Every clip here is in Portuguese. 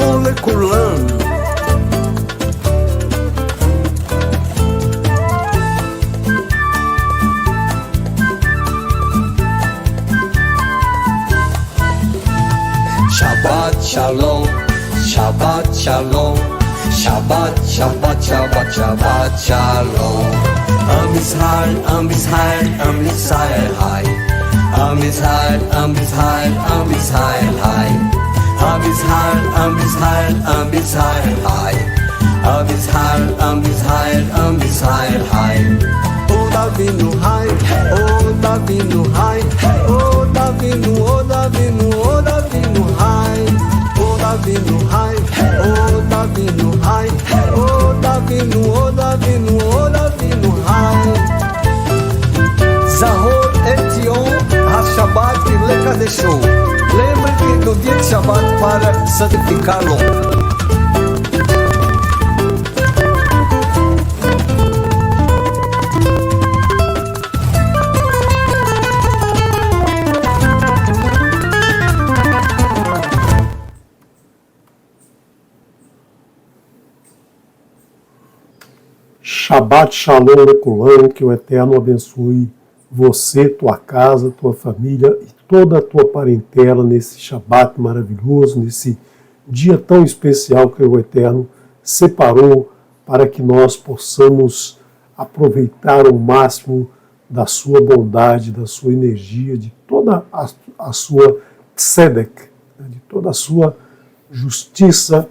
Shalom Lekulam. Shabbat Shalom, Shabbat Shalom, Shabbat, Shabbat, Shabbat, Shabbat Shalom. Am Israel, Am Israel, Am Israel, Hai. Am Israel, Am Israel, Am Israel, Hai. Am Israel, Am Israel, Am Israel, Hai. Am Israel, Am Israel, Am Israel, Hai. O Davinu, Hai. O Davinu, Hai. O Davinu, O Davinu, O Davinu, Hai. O Davinu, Hai. O Davinu, Hai. O Davinu, O Davinu, O Davinu, Hai. Zahor et Yom HaShabbat Lekadeshu. Lembre-te do dia de Shabbat para santificá-lo. Shabbat Shalom Lekulam, que o Eterno abençoe você, tua casa, tua família e toda a tua parentela nesse Shabbat maravilhoso, nesse dia tão especial que o Eterno separou para que nós possamos aproveitar ao máximo da sua bondade, da sua energia, de toda a sua tzedek, de toda a sua justiça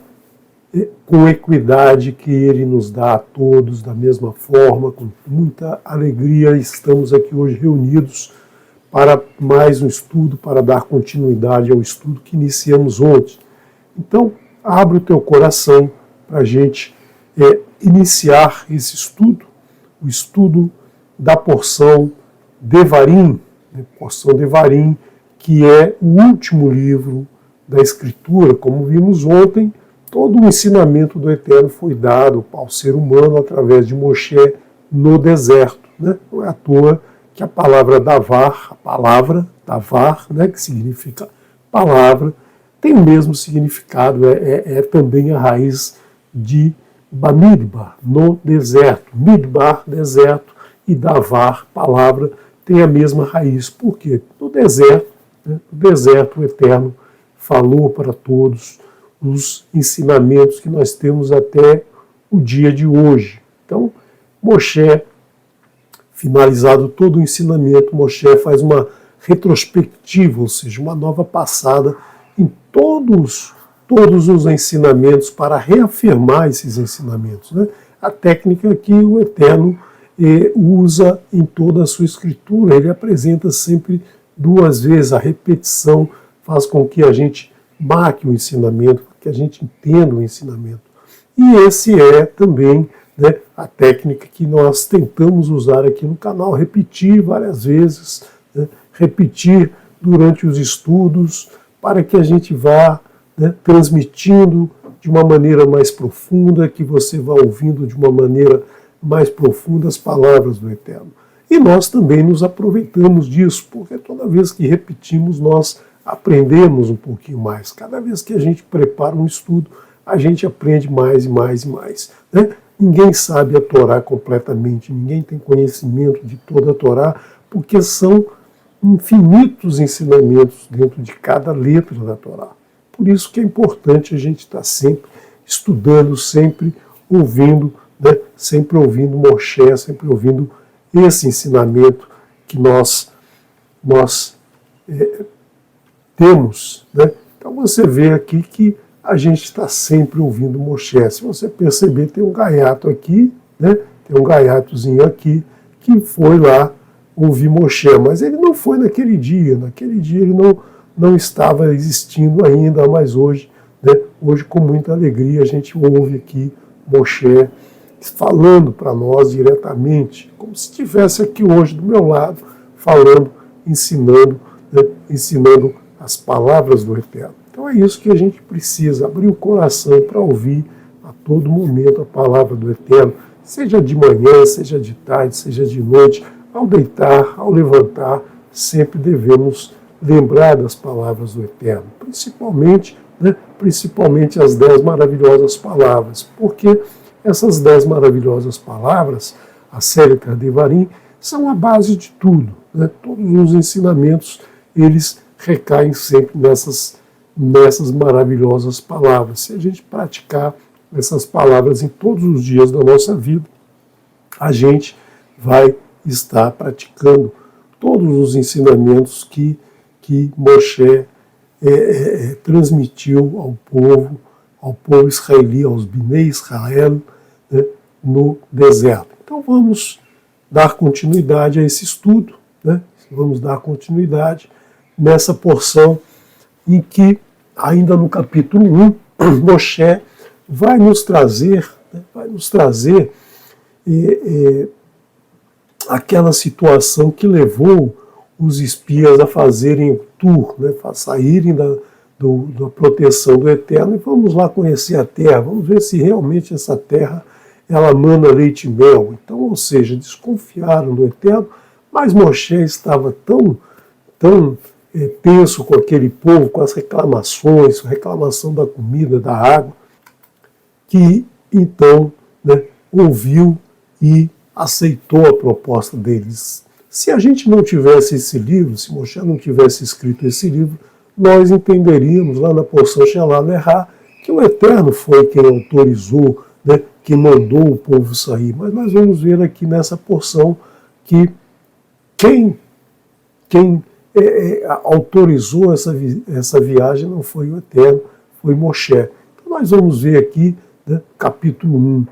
com equidade que Ele nos dá a todos da mesma forma, com muita alegria. Estamos aqui hoje reunidos para mais um estudo, para dar continuidade ao estudo que iniciamos ontem. Então, abre o teu coração para a gente iniciar esse estudo, o estudo da porção Devarim, porção Devarim, que é o último livro da Escritura. Como vimos ontem, todo o ensinamento do Eterno foi dado ao ser humano através de Moshe no deserto. Não é à toa que a palavra Davar, que significa palavra, tem o mesmo significado, é também a raiz de Bamidbar, no deserto. Midbar, deserto, e Davar, palavra, tem a mesma raiz. Por quê? No deserto o Eterno falou para todos os ensinamentos que nós temos até o dia de hoje. Então, Moshe, finalizado todo o ensinamento, Moshe faz uma retrospectiva, ou seja, uma nova passada em todos os ensinamentos para reafirmar esses ensinamentos. A técnica que o Eterno usa em toda a sua escritura, ele apresenta sempre duas vezes, a repetição faz com que a gente marque o ensinamento, que a gente entenda o ensinamento. E esse é também a técnica que nós tentamos usar aqui no canal, repetir várias vezes, repetir durante os estudos, para que a gente vá transmitindo de uma maneira mais profunda, que você vá ouvindo de uma maneira mais profunda as palavras do Eterno. E nós também nos aproveitamos disso, porque toda vez que repetimos, nós aprendemos um pouquinho mais. Cada vez que a gente prepara um estudo, a gente aprende mais e mais e mais. Ninguém sabe a Torá completamente, ninguém tem conhecimento de toda a Torá, porque são infinitos ensinamentos dentro de cada letra da Torá. Por isso que é importante a gente estar sempre estudando, sempre ouvindo Moshe, sempre ouvindo esse ensinamento que nós temos. Então você vê aqui que a gente está sempre ouvindo Moshe. Se você perceber, tem um gaiato aqui, tem um gaiatozinho aqui, que foi lá ouvir Moshe, mas ele não foi naquele dia ele não estava existindo ainda, mas hoje com muita alegria a gente ouve aqui Moshe falando para nós diretamente, como se estivesse aqui hoje do meu lado, falando, ensinando as palavras do Eterno. Então é isso que a gente precisa, abrir o coração para ouvir a todo momento a palavra do Eterno, seja de manhã, seja de tarde, seja de noite, ao deitar, ao levantar, sempre devemos lembrar das palavras do Eterno, principalmente né, principalmente as 10 maravilhosas palavras, porque essas 10 maravilhosas palavras, a Célita Devarim, são a base de tudo. Né? Todos os ensinamentos, eles recaem sempre nessas maravilhosas palavras. Se a gente praticar essas palavras em todos os dias da nossa vida, a gente vai estar praticando todos os ensinamentos que Moshe transmitiu ao povo israelita, aos Bnei Israel, né, no deserto. Então vamos dar continuidade a esse estudo, né? Vamos dar continuidade nessa porção em que, ainda no capítulo 1, Moshe vai nos trazer aquela situação que levou os espias a fazerem o tour, né, a saírem da proteção do Eterno, e vamos lá conhecer a terra, vamos ver se realmente essa terra ela mana leite e mel. Então, ou seja, desconfiaram do Eterno, mas Moshe estava tão tenso com aquele povo, com as reclamações, a reclamação da comida, da água, que então, né, ouviu e aceitou a proposta deles. Se a gente não tivesse esse livro, se Moshe não tivesse escrito esse livro, nós entenderíamos lá na porção Shelah Lerá que o Eterno foi quem autorizou, né, que mandou o povo sair. Mas nós vamos ver aqui nessa porção que quem autorizou essa viagem não foi o Eterno, foi Moshe. Então nós vamos ver aqui, né, capítulo 1,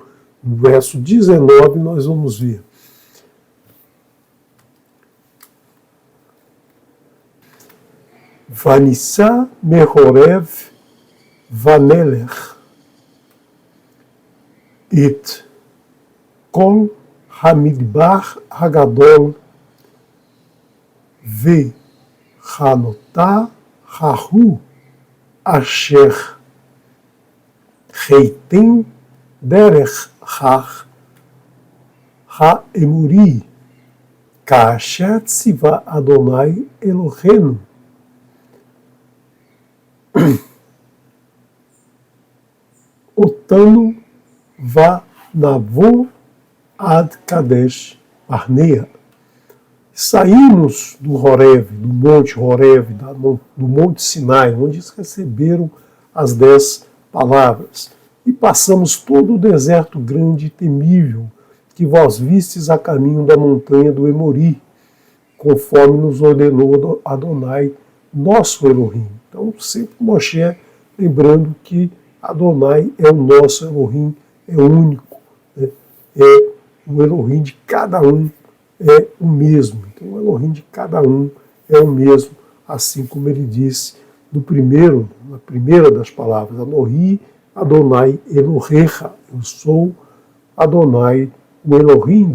no verso 19, nós vamos ver. Vanissa Mehorev Vaneler et Kol Hamidbar Hagadol Ve Hanotá Hahu Asher Reitem Derech Ha-Emuri Kaasher Tziva Adonai Elohenu Otanu va navo ad Kadesh Barnea. Saímos do Horeb, do Monte Horeb, do Monte Sinai, onde eles receberam as 10 palavras, e passamos todo o deserto grande e temível que vós vistes a caminho da montanha do Emori, conforme nos ordenou Adonai, nosso Elohim. Então, sempre Moshe lembrando que Adonai é o nosso Elohim, é único, né? É o Elohim de cada um, é o mesmo. Então, o Elohim de cada um é o mesmo, assim como ele disse na primeira das palavras, Anohi Adonai Elohecha, eu sou Adonai, o Elohim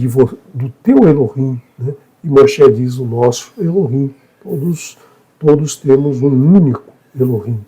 do teu Elohim, né? E Moshe diz o nosso Elohim, todos temos um único Elohim.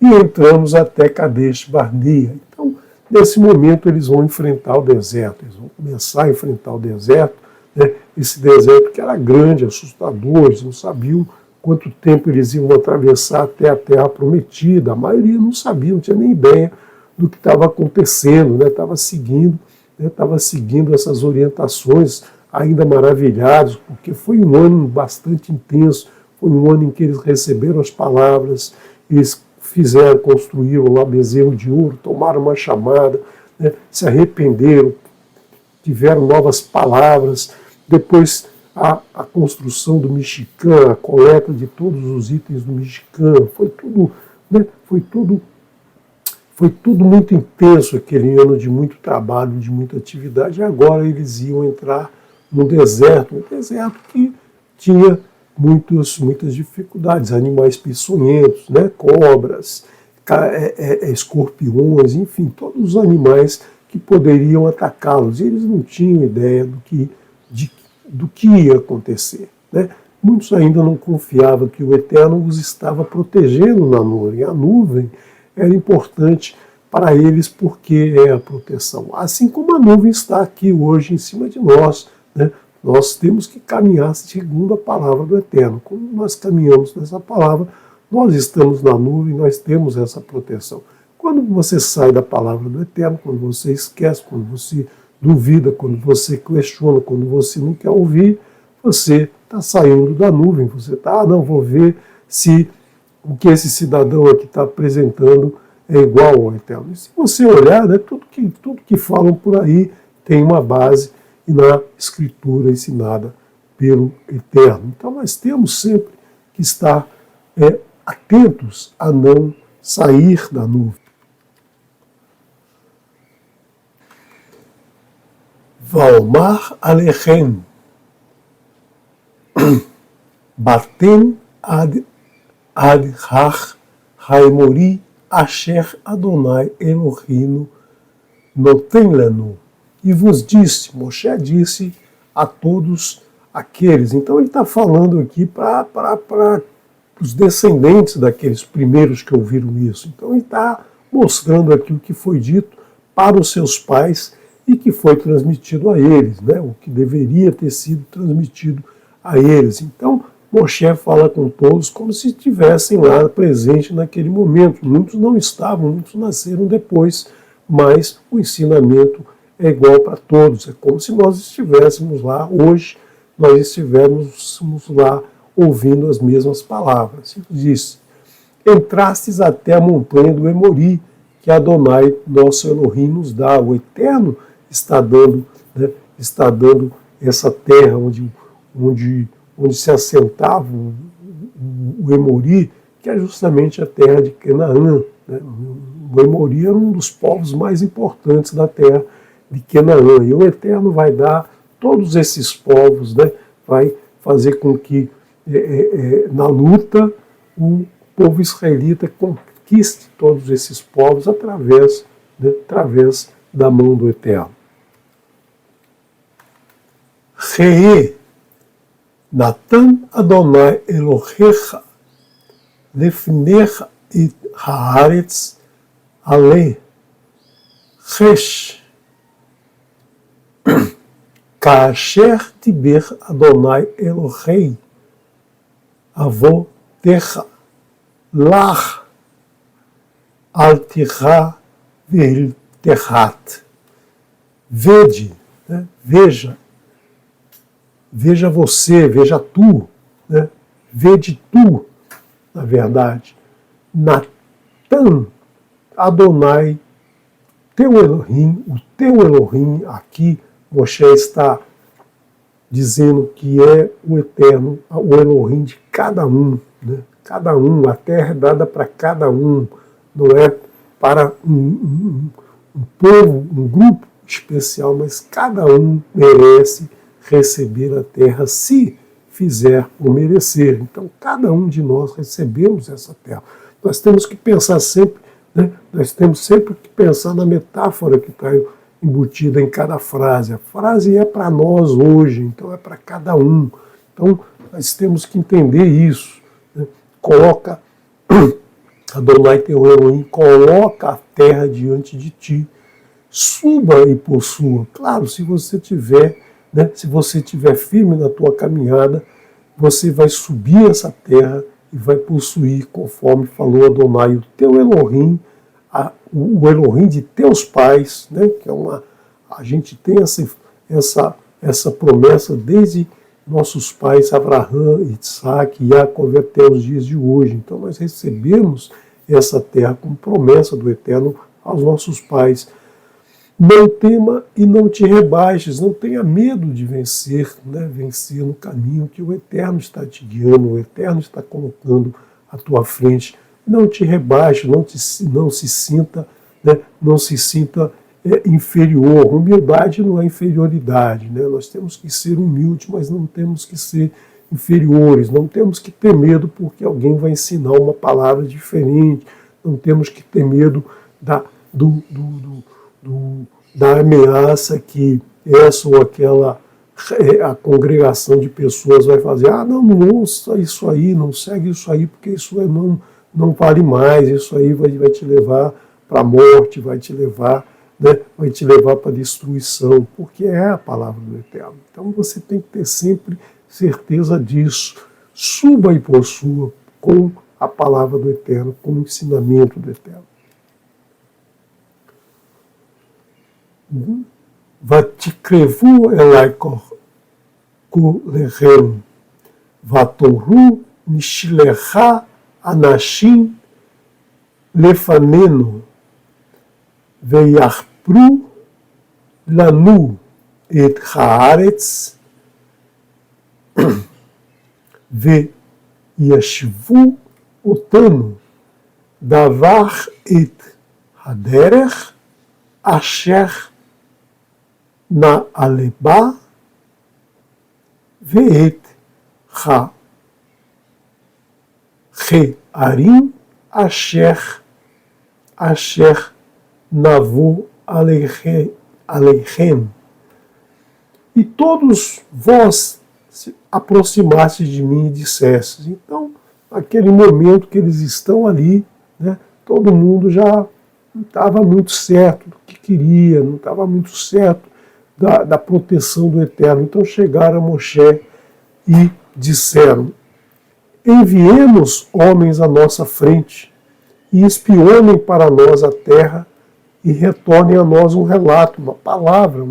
E entramos até Kadesh Barnea. Então, nesse momento, eles vão enfrentar o deserto, eles vão começar a enfrentar o deserto, né? Esse deserto que era grande, assustador, eles não sabiam quanto tempo eles iam atravessar até a Terra Prometida. A maioria não sabia, não tinha nem ideia do que estava acontecendo, né? Estava seguindo essas orientações, ainda maravilhados, porque foi um ano bastante intenso, foi um ano em que eles receberam as palavras, eles construíram lá bezerro de ouro, tomaram uma chamada, né, se arrependeram, tiveram novas palavras, depois a construção do Mishkan, a coleta de todos os itens do Mishkan, foi tudo, né, foi tudo muito intenso, aquele ano de muito trabalho, de muita atividade, e agora eles iam entrar no deserto, um deserto que tinha muitas dificuldades, animais peçonhentos, né, cobras, escorpiões, enfim, todos os animais que poderiam atacá-los. E eles não tinham ideia do que ia acontecer, né? Muitos ainda não confiavam que o Eterno os estava protegendo na nuvem. A nuvem era importante para eles porque é a proteção. Assim como a nuvem está aqui hoje em cima de nós, né? Nós temos que caminhar segundo a palavra do Eterno. Quando nós caminhamos nessa palavra, nós estamos na nuvem, nós temos essa proteção. Quando você sai da palavra do Eterno, quando você esquece, quando você duvida, quando você questiona, quando você não quer ouvir, você está saindo da nuvem, você está, não, vou ver se o que esse cidadão aqui está apresentando é igual ao Eterno. E se você olhar, né, tudo que falam por aí tem uma base na Escritura ensinada pelo Eterno. Então nós temos sempre que estar atentos a não sair da nuvem. Valmar Alechem Batem ad Hach Haimori Asher Adonai Elohim Noten Lanu. E vos disse, Moshe disse a todos aqueles. Então ele está falando aqui para os descendentes daqueles primeiros que ouviram isso. Então ele está mostrando aqui o que foi dito para os seus pais e que foi transmitido a eles, né? O que deveria ter sido transmitido a eles. Então Moshe fala com todos como se estivessem lá presentes naquele momento. Muitos não estavam, muitos nasceram depois, mas o ensinamento é igual para todos. É como se nós estivéssemos lá hoje, nós estivéssemos lá ouvindo as mesmas palavras. Ele disse: entrastes até a montanha do Emori, que Adonai, nosso Elohim, nos dá. O Eterno está dando, né, está dando essa terra onde se assentava o Emori, que é justamente a terra de Canaã. Né? O Emori era um dos povos mais importantes da terra de Canaã. E o Eterno vai dar todos esses povos, né? Vai fazer com que, na luta, o povo israelita conquiste todos esses povos através da mão do Eterno. Re'e Natan Adonai Elohecha Lefnecha et haaretz ale Resh Kaasher Tiber Adonai Elohei Avotecha Lach Altirá Veilterrat. Vede, né? Veja você, veja tu, né? Vede tu, na verdade, Natan Adonai, teu Elohim, o teu Elohim, aqui Moshe está dizendo que é o Eterno, o Elohim de cada um, né? Cada um, a terra é dada para cada um, não é para um povo, um grupo especial, mas cada um merece receber a terra se fizer o merecer. Então, cada um de nós recebemos essa terra. Nós temos que pensar sempre, né? Nós temos sempre que pensar na metáfora que está embutida em cada frase. A frase é para nós hoje, então é para cada um. Então, nós temos que entender isso. Né? Coloca, Adonai teu Elohim, coloca a terra diante de ti. Suba e possua. Claro, se você tiver, né, se você estiver firme na tua caminhada, você vai subir essa terra e vai possuir, conforme falou Adonai, o teu Elohim, o Elohim de teus pais, né, que é a gente tem essa promessa desde nossos pais Abraão, Isaac e Jacó até os dias de hoje. Então nós recebemos essa terra como promessa do Eterno aos nossos pais. Não tema e não te rebaixes, não tenha medo de vencer, né? Vencer no caminho que o Eterno está te guiando, o Eterno está colocando à tua frente. Não te rebaixe, não se sinta, né? Não se sinta inferior. Humildade não é inferioridade, né? Nós temos que ser humildes, mas não temos que ser inferiores, não temos que ter medo porque alguém vai ensinar uma palavra diferente, não temos que ter medo da ameaça que essa ou aquela a congregação de pessoas vai fazer. Não ouça isso aí, não segue isso aí, porque isso não vale mais, isso aí vai te levar para a morte, vai te levar, né, vai te levar para a destruição, porque é a palavra do Eterno. Então você tem que ter sempre certeza disso. Suba e possua com a palavra do Eterno, como ensinamento do Eterno. Vatikrevu elai kolechem, vatomru nishilecha anashim lefanenu, veyachpru lanu et haaretz, veyashvu otanu davar et haderech asher na aleba ve'et ha-arim asher navo aleichem. E todos vós se aproximastes de mim e dissestes. Então, naquele momento que eles estão ali, né, todo mundo já não estava muito certo do que queria, não estava muito certo da proteção do Eterno. Então chegaram a Moshe e disseram: enviemos homens à nossa frente e espionem para nós a terra e retornem a nós um relato, uma palavra,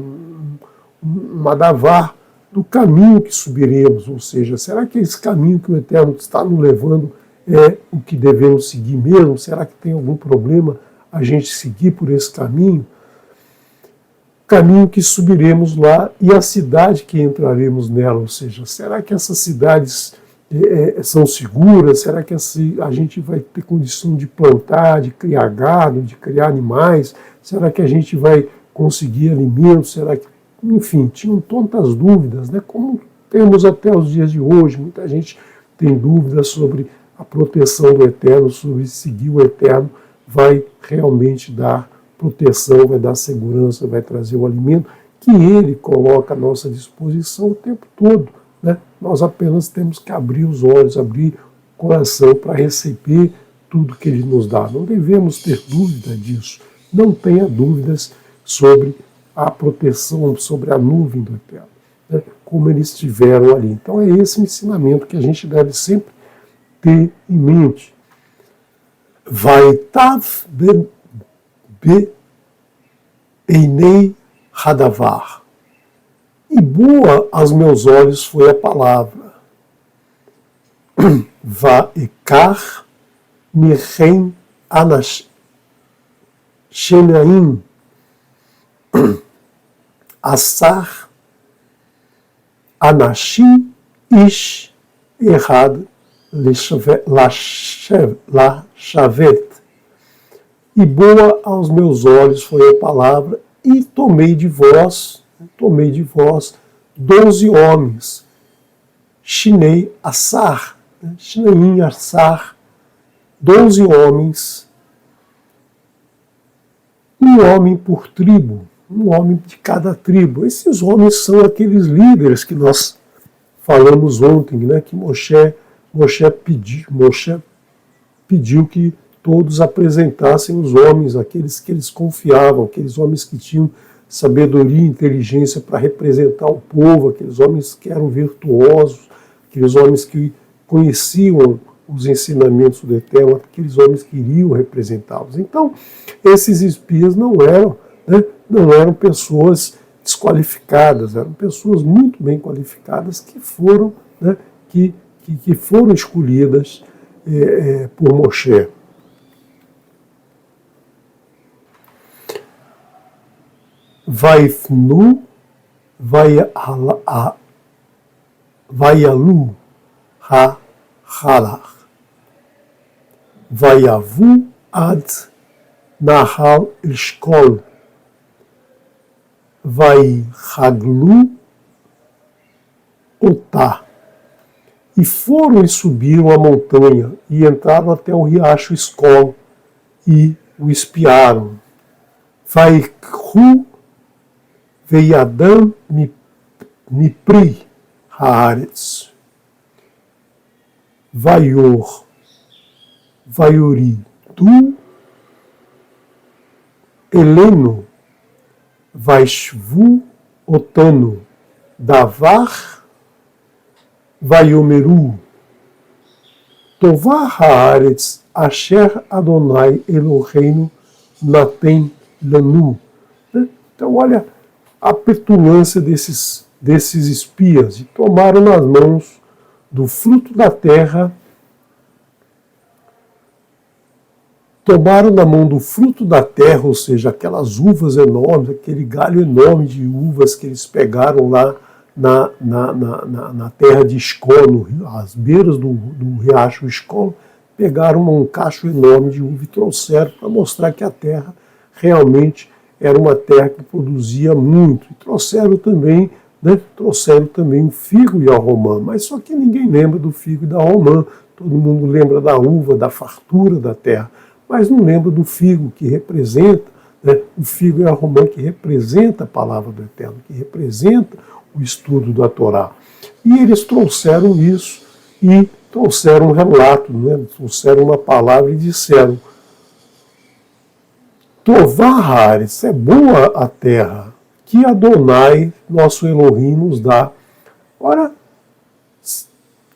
uma davar do caminho que subiremos. Ou seja, será que esse caminho que o Eterno está nos levando é o que devemos seguir mesmo? Será que tem algum problema a gente seguir por esse caminho? Caminho que subiremos lá e a cidade que entraremos nela, ou seja, será que essas cidades são seguras? Será que a gente vai ter condição de plantar, de criar gado, de criar animais? Será que a gente vai conseguir alimentos? Será que, enfim, tinham tantas dúvidas, né? Como temos até os dias de hoje, muita gente tem dúvidas sobre a proteção do Eterno, sobre seguir o Eterno vai realmente dar proteção, vai dar segurança, vai trazer o alimento que Ele coloca à nossa disposição o tempo todo, né? Nós apenas temos que abrir os olhos, abrir o coração para receber tudo que Ele nos dá. Não devemos ter dúvida disso. Não tenha dúvidas sobre a proteção, sobre a nuvem do Eterno, né? Como eles tiveram ali. Então é esse o ensinamento que a gente deve sempre ter em mente. Vaitav Einei Hadavar. E boa aos meus olhos foi a palavra. Vaekar Mirhem Anash Shenaim Assar Anashim Ish Errad Lashavet. E boa aos meus olhos foi a palavra, e tomei de vós 12 homens. Shinei Assar, Shineim Assar, 12 homens, um homem por tribo, um homem de cada tribo. Esses homens são aqueles líderes que nós falamos ontem, né, que Moshe pediu que todos apresentassem os homens, aqueles que eles confiavam, aqueles homens que tinham sabedoria e inteligência para representar o povo, aqueles homens que eram virtuosos, aqueles homens que conheciam os ensinamentos do Eterno, aqueles homens que iriam representá-los. Então, esses espias não eram pessoas desqualificadas, eram pessoas muito bem qualificadas que foram, né, que foram escolhidas por Moshe. Vaifnu, Vayalu, Ha-Halach, Vayavu ad Nahal Eshkol, Vaihaglu Otá. E foram e subiram a montanha e entraram até o riacho Escol e o espiaram. Vaikhu Veiadam Mipri Haaretz. Vaior Vaiori Du Heleno Vaishvu Otano Davar Vaiomeru Tová haaretz asher Adonai Eloheinu naten lanu. Então, olha a petulância desses espias, e tomaram nas mãos do fruto da terra, ou seja, aquelas uvas enormes, aquele galho enorme de uvas que eles pegaram lá na terra de Escol, às beiras do riacho Escol, pegaram um cacho enorme de uva e trouxeram para mostrar que a terra realmente era uma terra que produzia muito. E trouxeram também o figo e a romã, mas só que ninguém lembra do figo e da romã. Todo mundo lembra da uva, da fartura da terra, mas não lembra do figo, que representa, o figo e a romã, que representa a palavra do Eterno, que representa o estudo da Torá. E eles trouxeram isso, e trouxeram um relato, trouxeram uma palavra e disseram: Tová haaretz, é boa a terra, que Adonai, nosso Elohim, nos dá. Ora,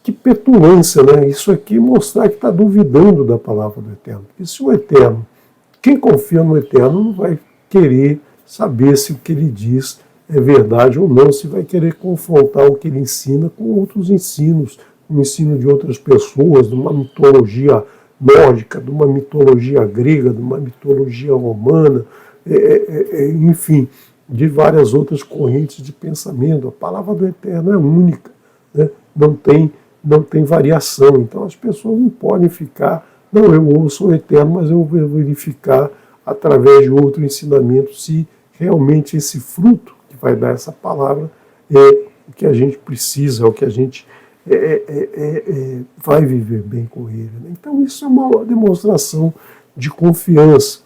que petulância, né? Isso aqui mostrar que está duvidando da palavra do Eterno. Porque se o Eterno, quem confia no Eterno, não vai querer saber se o que ele diz é verdade ou não, se vai querer confrontar o que ele ensina com outros ensinos, o ensino de outras pessoas, de uma mitologia nórdica, de uma mitologia grega, de uma mitologia romana, enfim, de várias outras correntes de pensamento. A palavra do Eterno é única, né? não tem variação. Então as pessoas não podem ficar, não, eu ouço o Eterno, mas eu vou verificar através de outro ensinamento se realmente esse fruto que vai dar essa palavra é o que a gente precisa, é o que a gente vai viver bem com ele. Né? Então isso é uma demonstração de confiança,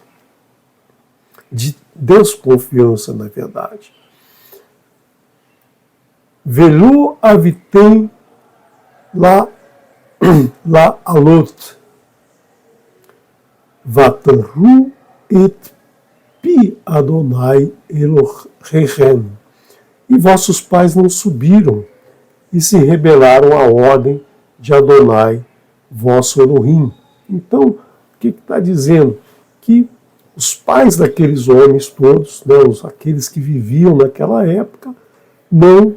de desconfiança, na verdade. Velu avitem la alot vatanru et pi Adonai Elohechem. E vossos pais não subiram e se rebelaram à ordem de Adonai, vosso Elohim. Então, o que está dizendo? Que os pais daqueles homens todos, aqueles que viviam naquela época, não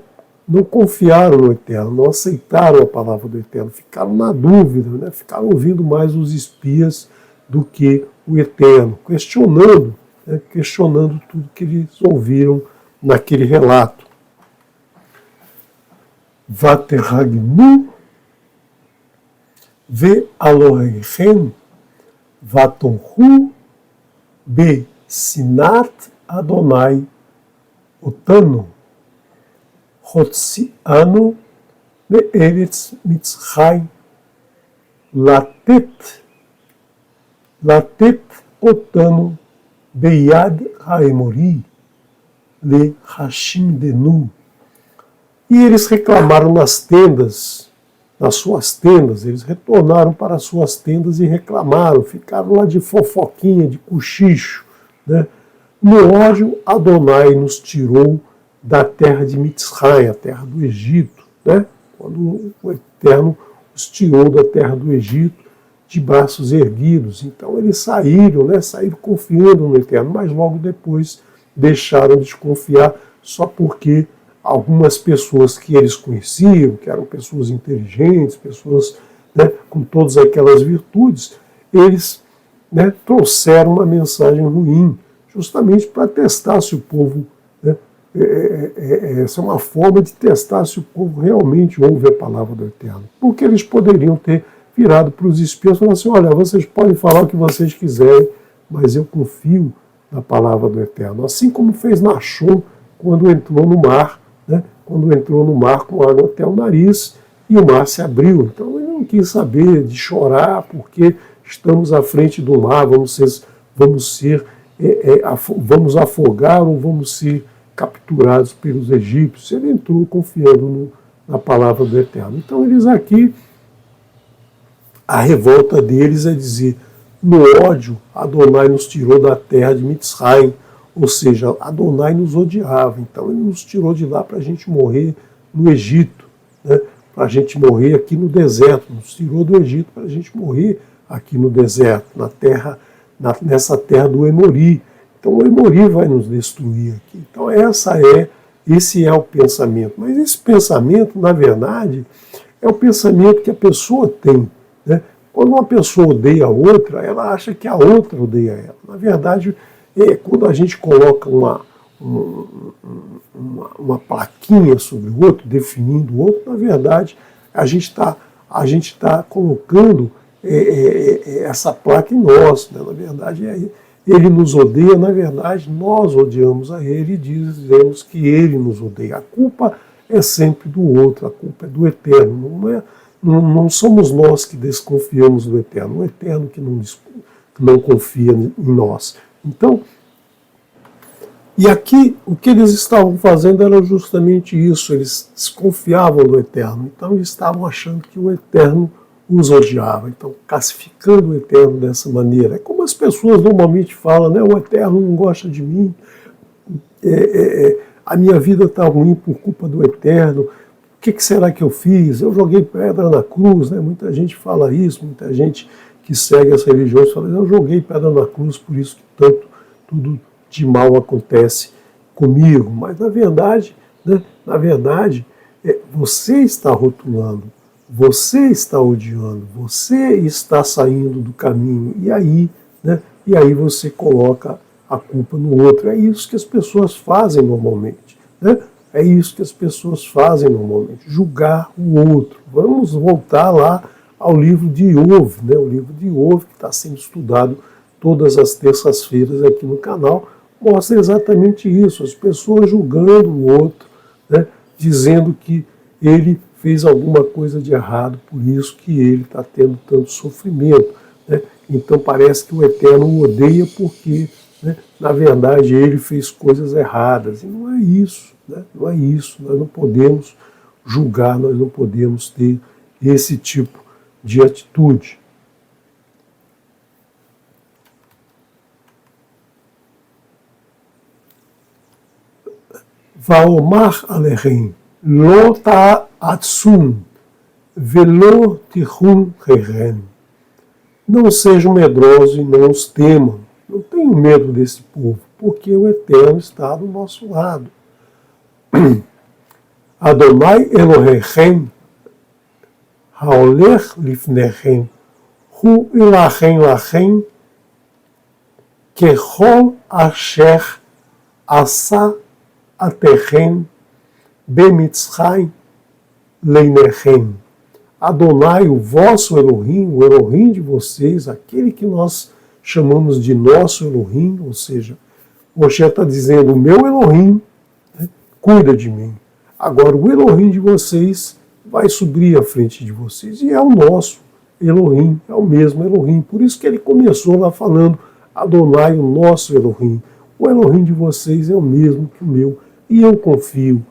confiaram no Eterno, não aceitaram a palavra do Eterno, ficaram na dúvida, ficaram ouvindo mais os espias do que o Eterno, questionando tudo que eles ouviram naquele relato. Vaterhagnu ve Elohechem vatonhu be sinat Adonai otanu hotzianu be eretz Mitzrayim latet otanu beyad haemori le hashim denu. E eles reclamaram nas suas tendas, eles retornaram para as suas tendas e reclamaram, ficaram lá de fofoquinha, de cochicho. Né? No ódio, Adonai nos tirou da terra de Mitzrayim, a terra do Egito, né? Quando o Eterno os tirou da terra do Egito de braços erguidos. Então eles saíram confiando no Eterno, mas logo depois deixaram de confiar só porque algumas pessoas que eles conheciam, que eram pessoas inteligentes, pessoas com todas aquelas virtudes, eles trouxeram uma mensagem ruim, justamente para testar se o povo, essa é uma forma de testar se o povo realmente ouve a palavra do Eterno. Porque eles poderiam ter virado para os espias e falado assim: olha, vocês podem falar o que vocês quiserem, mas eu confio na palavra do Eterno. Assim como fez Nachon quando entrou no mar, com água até o nariz, e o mar se abriu. Então ele não quis saber de chorar porque estamos à frente do mar, vamos afogar ou vamos ser capturados pelos egípcios. Ele entrou confiando na palavra do Eterno. Então eles aqui, a revolta deles é dizer: no ódio, Adonai nos tirou da terra de Mitzrayim, ou seja, Adonai nos odiava, então ele nos tirou de lá para a gente morrer no Egito, para a gente morrer aqui no deserto, nos tirou do Egito para a gente morrer aqui no deserto, nessa terra do Emori. Então o Emori vai nos destruir aqui. Então esse é o pensamento. Mas esse pensamento, na verdade, é o pensamento que a pessoa tem, né? Quando uma pessoa odeia a outra, ela acha que a outra odeia ela. Na verdade, quando a gente coloca uma plaquinha sobre o outro, definindo o outro, na verdade, a gente está colocando essa placa em nós. Né? Na verdade, ele nos odeia, na verdade, nós odiamos a ele e dizemos que ele nos odeia. A culpa é sempre do outro, a culpa é do Eterno, não somos nós que desconfiamos do Eterno, o Eterno que não confia em nós. Então, e aqui o que eles estavam fazendo era justamente isso, eles desconfiavam do Eterno, então eles estavam achando que o Eterno os odiava, então classificando o Eterno dessa maneira. É como as pessoas normalmente falam, né? O Eterno não gosta de mim, a minha vida está ruim por culpa do Eterno, o que será que eu fiz? Eu joguei pedra na cruz, né? Muita gente fala isso, muita gente que segue as religiões fala, eu joguei pedra na cruz, por isso que tudo de mal acontece comigo. Mas na verdade, né? Você está rotulando, você está odiando, você está saindo do caminho, e aí, né? E aí você coloca a culpa no outro. É isso que as pessoas fazem normalmente, né? É isso que as pessoas fazem normalmente, julgar o outro. Vamos voltar lá ao livro de Iov, né? O livro de Iov, que está sendo estudado todas as terças-feiras aqui no canal, mostra exatamente isso, as pessoas julgando o outro, né? Dizendo que ele fez alguma coisa de errado, por isso que ele está tendo tanto sofrimento, né? Então parece que o Eterno o odeia porque, né, na verdade, ele fez coisas erradas. E não é isso, né? Não é isso. Nós não podemos julgar, nós não podemos ter esse tipo de atitude. Vaomar alechem, lo ta'atzum, velo tichum reren. Não sejam medrosos e não os temam. Não tenham medo desse povo, porque o Eterno está do nosso lado. Adonai Elohechem, haolech lifnechem, hu ilachem lachem, kechol asher asa atechem bemitzrayim leinechem. Adonai, o vosso Elohim, o Elohim de vocês, aquele que nós chamamos de nosso Elohim, ou seja, Moshe está dizendo, o meu Elohim, né, cuida de mim. Agora o Elohim de vocês vai subir à frente de vocês, e é o nosso Elohim, é o mesmo Elohim. Por isso que ele começou lá falando, Adonai, o nosso Elohim. O Elohim de vocês é o mesmo que o meu, e eu confio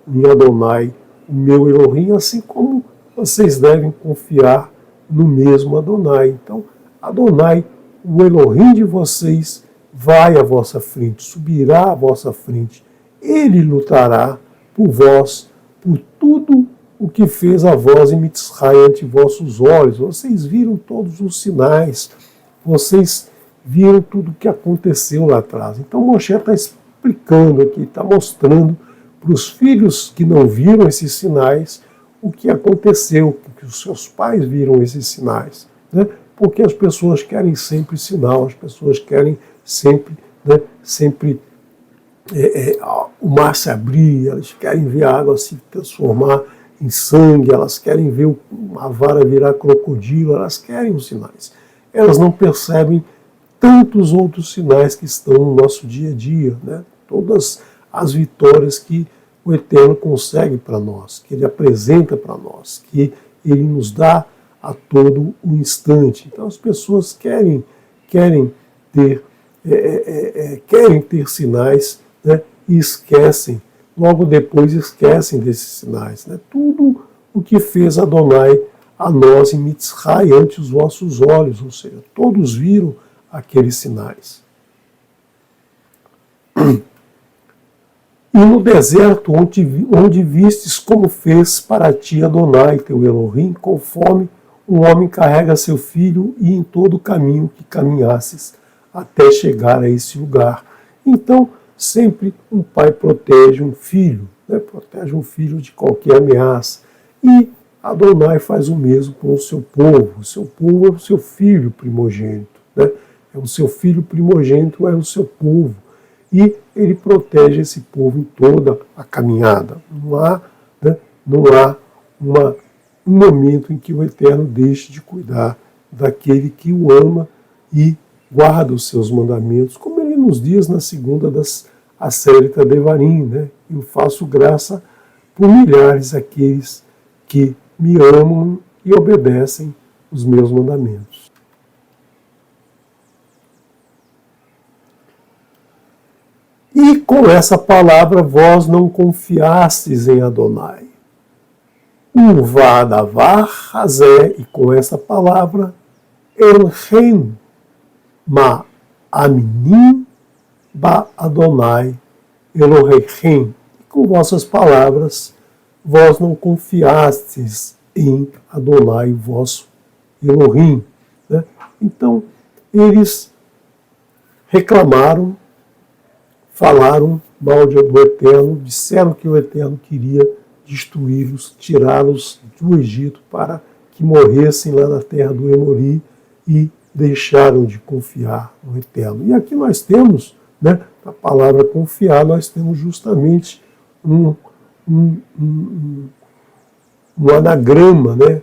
em Adonai, o meu Elohim, assim como vocês devem confiar no mesmo Adonai. Então, Adonai, o Elohim de vocês, vai à vossa frente, subirá à vossa frente. Ele lutará por vós, por tudo o que fez a vós em Mitzray ante vossos olhos. Vocês viram todos os sinais, vocês viram tudo o que aconteceu lá atrás. Então, Moshe está explicando aqui, está mostrando para os filhos que não viram esses sinais o que aconteceu, porque os seus pais viram esses sinais, né? Porque as pessoas querem sempre sinal, as pessoas querem sempre, né, o mar se abrir, elas querem ver a água se transformar em sangue, elas querem ver uma vara virar crocodilo, elas querem os sinais. Elas não percebem tantos outros sinais que estão no nosso dia a dia, né? Todas as vitórias que o Eterno consegue para nós, que Ele apresenta para nós, que Ele nos dá a todo o instante. Então as pessoas querem ter sinais, né, e esquecem, logo depois esquecem desses sinais. Né? Tudo o que fez Adonai a nós em Mitzray ante os vossos olhos, ou seja, todos viram aqueles sinais. E no deserto, onde vistes como fez para ti Adonai, teu Elohim, conforme um homem carrega seu filho e em todo o caminho que caminhasses até chegar a esse lugar. Então, sempre um pai protege um filho, né? Protege um filho de qualquer ameaça. E Adonai faz o mesmo com o seu povo. O seu povo é o seu filho primogênito, né? É o seu filho primogênito, é o seu povo. E ele protege esse povo em toda a caminhada. Não há, né, um momento em que o Eterno deixe de cuidar daquele que o ama e guarda os seus mandamentos, como ele nos diz na segunda das Asérita Devarim, né? Eu faço graça por milhares aqueles que me amam e obedecem os meus mandamentos. E com essa palavra vós não confiastes em Adonai. Uvadavar Hazé, e com essa palavra, Elhem Ma Aminim Ba Adonai Elohechem. E com vossas palavras, vós não confiastes em Adonai, vosso Elohim. Né? Então, eles reclamaram, falaram mal do Eterno, disseram que o Eterno queria destruí-los, tirá-los do Egito para que morressem lá na terra do Emori e deixaram de confiar no Eterno. E aqui nós temos, né, a palavra confiar, nós temos justamente um anagrama, né?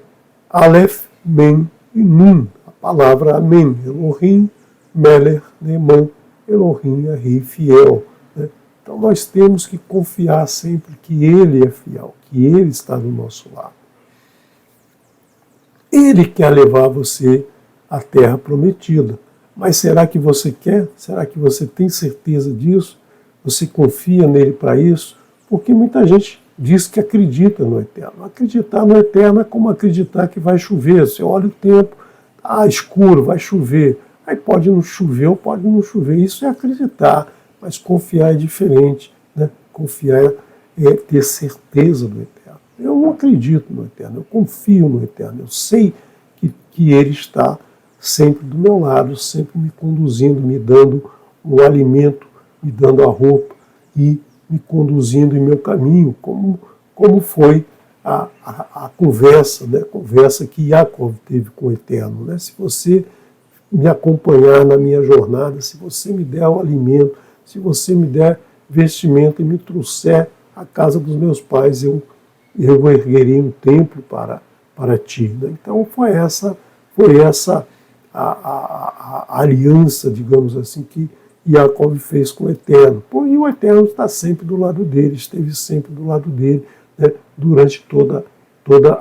Aleph, Men e Nun. A palavra Amém, Elohim, Meler, Neman, Elohim é rei fiel. Né? Então nós temos que confiar sempre que Ele é fiel, que Ele está do nosso lado. Ele quer levar você à terra prometida. Mas será que você quer? Será que você tem certeza disso? Você confia nele para isso? Porque muita gente diz que acredita no Eterno. Acreditar no Eterno é como acreditar que vai chover. Você olha o tempo, escuro, vai chover. Aí pode não chover ou pode não chover. Isso é acreditar, mas confiar é diferente. Né? Confiar é ter certeza do Eterno. Eu não acredito no Eterno, eu confio no Eterno. Eu sei que Ele está sempre do meu lado, sempre me conduzindo, me dando o alimento, me dando a roupa e me conduzindo em meu caminho, como foi a conversa, né? A conversa que Yaakov teve com o Eterno. Né? Se você me acompanhar na minha jornada, se você me der o alimento, se você me der vestimento e me trouxer à casa dos meus pais, eu erguerei um templo para ti. Né? Então foi essa a aliança, digamos assim, que Yaakov fez com o Eterno. E o Eterno está sempre do lado dele, esteve sempre do lado dele, né, durante toda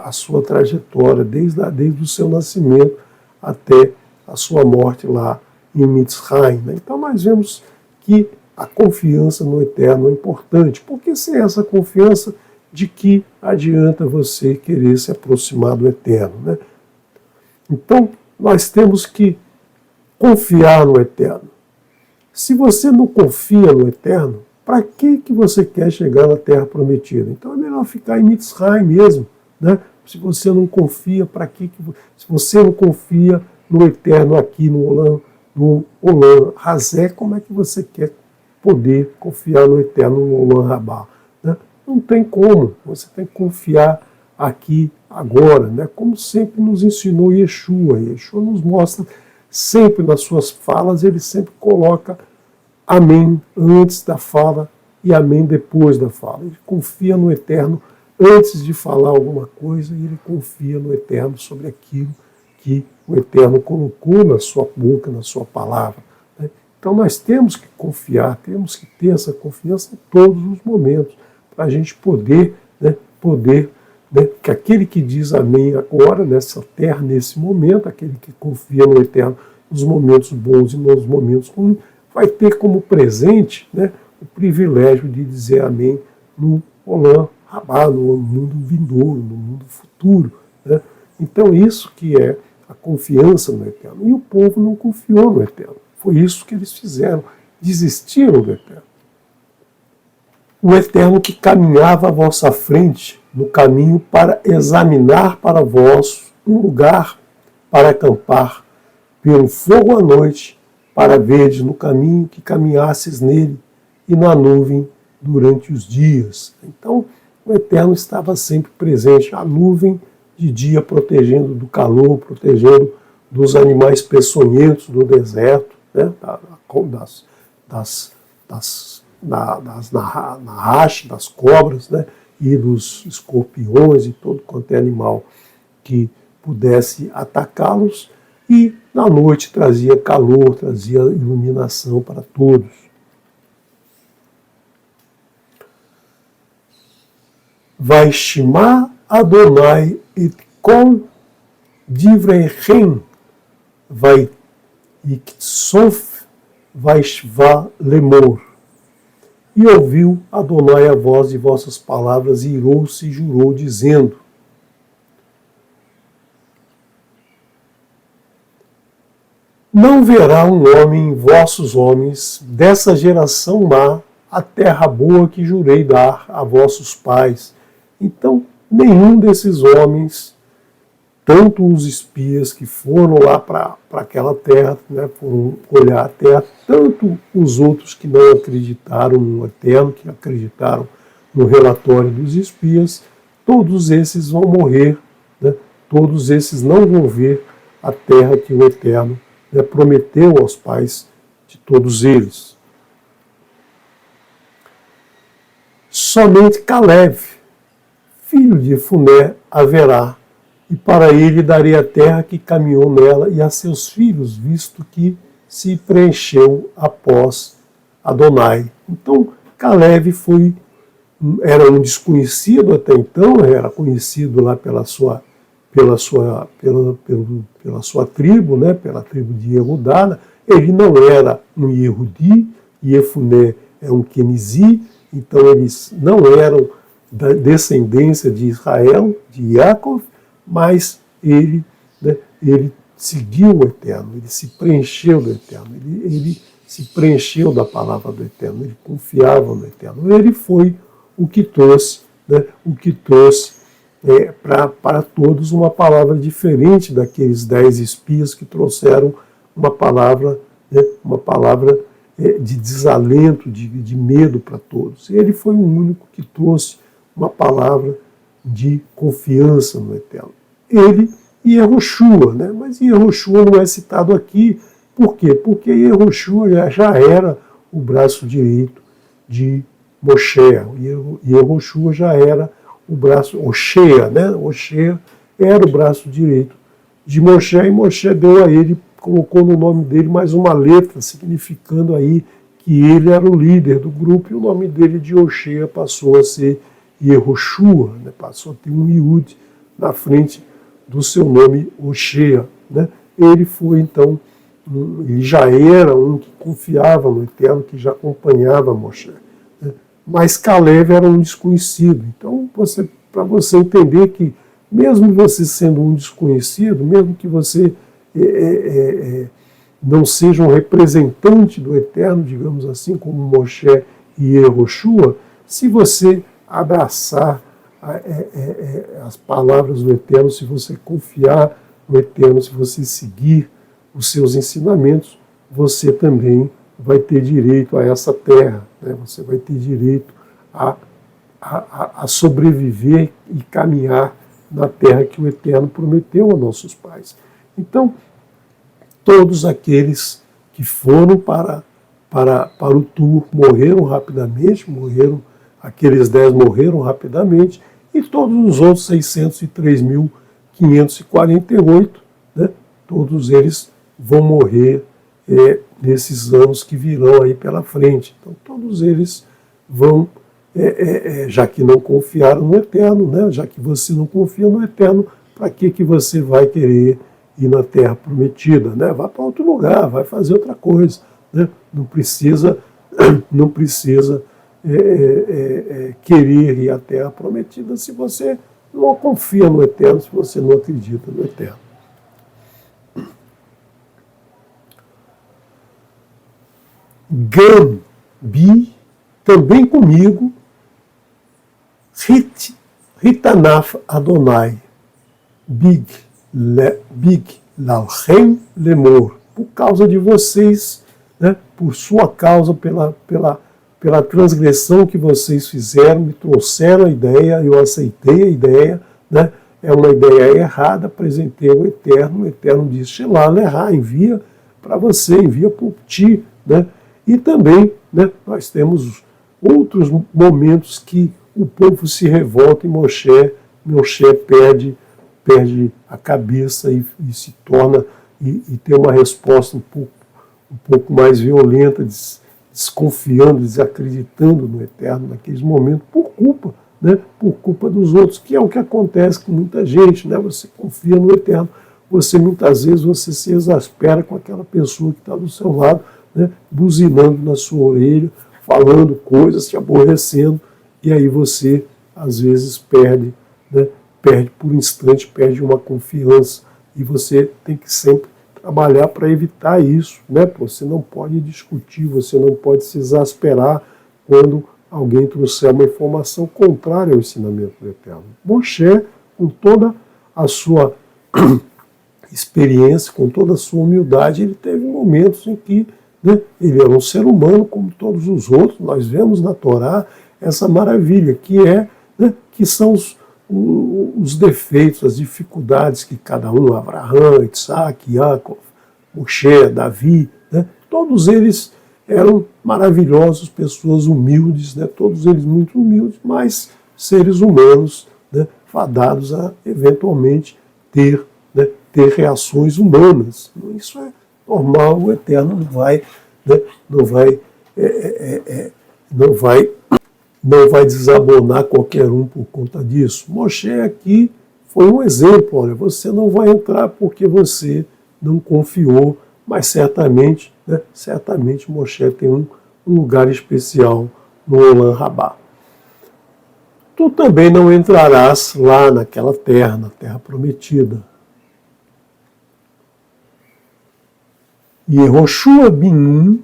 a sua trajetória, desde o seu nascimento até a sua morte lá em Mitzrayim. Né? Então nós vemos que a confiança no Eterno é importante, porque sem essa confiança, de que adianta você querer se aproximar do Eterno? Né? Então nós temos que confiar no Eterno. Se você não confia no Eterno, para que você quer chegar na Terra Prometida? Então é melhor ficar em Mitzrayim mesmo. Né? Se você não confia, se você não confia no Eterno aqui no Olam Hazé, como é que você quer poder confiar no Eterno no Olam Rabá? Né? Não tem como. Você tem que confiar aqui, agora, né? Como sempre nos ensinou Yeshua. Yeshua nos mostra sempre nas suas falas, ele sempre coloca amém antes da fala e amém depois da fala. Ele confia no Eterno antes de falar alguma coisa e ele confia no Eterno sobre aquilo que o Eterno colocou na sua boca, na sua palavra. Né? Então nós temos que confiar, temos que ter essa confiança em todos os momentos, para a gente poder, né, que aquele que diz amém agora, nessa terra, nesse momento, aquele que confia no Eterno nos momentos bons e nos momentos ruins, vai ter como presente, né, o privilégio de dizer amém no Olam Rabá, no mundo vindouro, no mundo futuro. Né? Então isso que é a confiança no Eterno. E o povo não confiou no Eterno. Foi isso que eles fizeram, desistiram do Eterno. o Eterno que caminhava à vossa frente no caminho para examinar para vós um lugar para acampar, pelo fogo à noite, para verdes no caminho que caminhasses nele, e na nuvem durante os dias. Então, o Eterno estava sempre presente, a nuvem de dia protegendo do calor, protegendo dos animais peçonhentos do deserto, né, das cobras, né, e dos escorpiões e todo quanto é animal que pudesse atacá-los, e na noite trazia calor, trazia iluminação para todos. Vaishma Adonai et kol divrechem Vaiktsof Vaishva Lemor. E ouviu Adonai a voz de vossas palavras e irou-se e jurou, dizendo: não verá um homem em vossos homens dessa geração má a terra boa que jurei dar a vossos pais. Então, nenhum desses homens, tanto os espias que foram lá para aquela terra, né, foram olhar a terra, tanto os outros que não acreditaram no Eterno, que acreditaram no relatório dos espias, todos esses vão morrer, né, todos esses não vão ver a terra que o Eterno, né, prometeu aos pais de todos eles. Somente Caleb, filho de Efuné, haverá, e para ele darei a terra que caminhou nela e a seus filhos, visto que se preencheu após Adonai. Então, Caleb era um desconhecido até então, era conhecido lá pela sua tribo, né, pela tribo de Yehudá. Ele não era um Yehudi, Yefuné é um Quenizi, então eles não eram da descendência de Israel, de Yaakov, mas ele seguiu o Eterno, ele se preencheu do Eterno, ele se preencheu da palavra do Eterno, ele confiava no Eterno. Ele foi o que trouxe, né, para todos uma palavra diferente daqueles 10 espias que trouxeram uma palavra, né, de desalento, de medo para todos. Ele foi o único que trouxe uma palavra de confiança no Eterno. Ele e Yehoshua, né? Mas Yehoshua não é citado aqui. Por quê? Porque Yehoshua já era o braço direito de Moshe. Yehoshua já era o braço, Oshea, né? Oshea era o braço direito de Moshe, e Moshe deu a ele, colocou no nome dele mais uma letra, significando aí que ele era o líder do grupo, e o nome dele de Oshea passou a ser Yehoshua, né? Passou a ter um Yud na frente do seu nome Oshea, né? Ele foi então, ele já era um que confiava no Eterno, que já acompanhava Moshe, né? Mas Caleb era um desconhecido. Então, para você entender que mesmo você sendo um desconhecido, mesmo que você não seja um representante do Eterno, digamos assim, como Moshe e Yehoshua, se você abraçar as palavras do Eterno, se você confiar no Eterno, se você seguir os seus ensinamentos, você também vai ter direito a essa terra, né? Você vai ter direito a sobreviver e caminhar na terra que o Eterno prometeu a nossos pais. Então, todos aqueles que foram para o Tur morreram rapidamente, aqueles 10 morreram rapidamente, e todos os outros 603.548, né, todos eles vão morrer nesses anos que virão aí pela frente. Então, todos eles vão, já que não confiaram no Eterno, né, já que você não confia no Eterno, para que você vai querer ir na terra prometida, né? Vá para outro lugar, vai fazer outra coisa, né? Não precisa querer ir à terra prometida se você não confia no Eterno, se você não acredita no Eterno. Gam, Bi, também comigo, Hitanaf Adonai, Big Lalchem Lemor, por causa de vocês, né, por sua causa, pela transgressão que vocês fizeram, me trouxeram a ideia, eu aceitei a ideia, né, é uma ideia errada, apresentei ao Eterno, o Eterno disse, Shelah Lerá, envia para você, envia por ti, né, e também, né, nós temos outros momentos que o povo se revolta e Moshe perde a cabeça e se torna, e tem uma resposta um pouco mais violenta, desconfiando, desacreditando no Eterno naqueles momentos, por culpa dos outros, que é o que acontece com muita gente, né? Você confia no Eterno, muitas vezes você se exaspera com aquela pessoa que está do seu lado, né? Buzinando na sua orelha, falando coisas, te aborrecendo, e aí você, às vezes, perde, né? Perde por um instante, perde uma confiança, e você tem que sempre trabalhar para evitar isso, né? Você não pode discutir, você não pode se exasperar quando alguém trouxer uma informação contrária ao ensinamento do Eterno. Moshe, com toda a sua experiência, com toda a sua humildade, ele teve momentos em que, né, ele era um ser humano como todos os outros. Nós vemos na Torá essa maravilha, que são os defeitos, as dificuldades que cada um, Abraão, Isaac, Yaakov, Moshe, Davi, né, todos eles eram maravilhosos, pessoas humildes, né, todos eles muito humildes, mas seres humanos, né, fadados a eventualmente ter reações humanas. Isso é normal, o Eterno não vai desabonar qualquer um por conta disso. Moshe aqui foi um exemplo. Olha, você não vai entrar porque você não confiou, mas certamente Moshe tem um lugar especial no Olam Rabá. Tu também não entrarás lá naquela terra, na terra prometida. E Yehoshua bin Nun,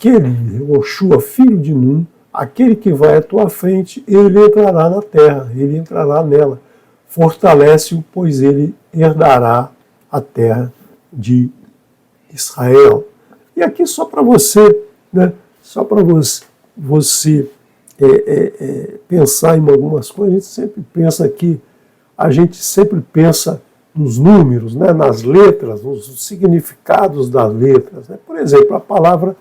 Yehoshua filho de Nun, aquele que vai à tua frente, ele entrará na terra, ele entrará nela. Fortalece-o, pois ele herdará a terra de Israel. E aqui só para você, né, só para você pensar em algumas coisas, a gente sempre pensa nos números, né, nas letras, nos significados das letras. Né? Por exemplo, a palavra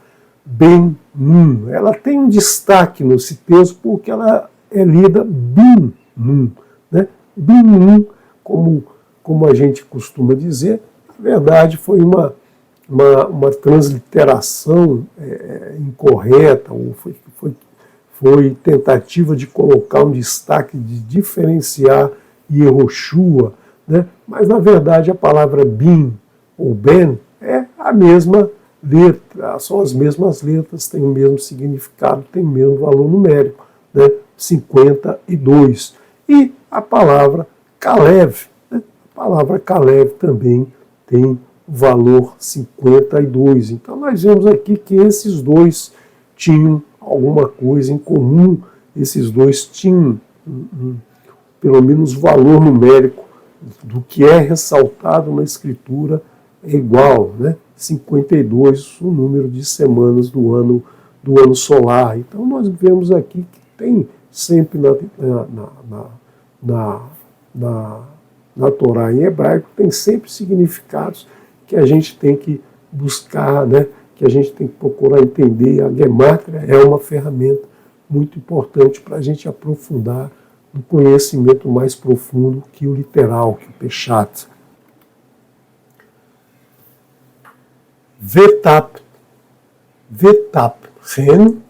Ben-Nun, ela tem um destaque nesse texto porque ela é lida Bin-Nun. Né? Bin-Nun, como a gente costuma dizer, na verdade foi uma transliteração incorreta, ou foi tentativa de colocar um destaque, de diferenciar Yehoshua, né? Mas na verdade a palavra Bin ou Ben é a mesma letra, são as mesmas letras, tem o mesmo significado, tem o mesmo valor numérico, né? 52. E a palavra Kalev, né? A palavra Kalev também tem valor 52. Então nós vemos aqui que esses dois tinham alguma coisa em comum, esses dois tinham pelo menos valor numérico do que é ressaltado na escritura é igual, né? 52, o número de semanas do ano solar. Então nós vemos aqui que tem sempre na Torá em hebraico, tem sempre significados que a gente tem que buscar, né? Que a gente tem que procurar entender. A gemátria é uma ferramenta muito importante para a gente aprofundar no conhecimento mais profundo que o literal, que o Peshat. Vetap ren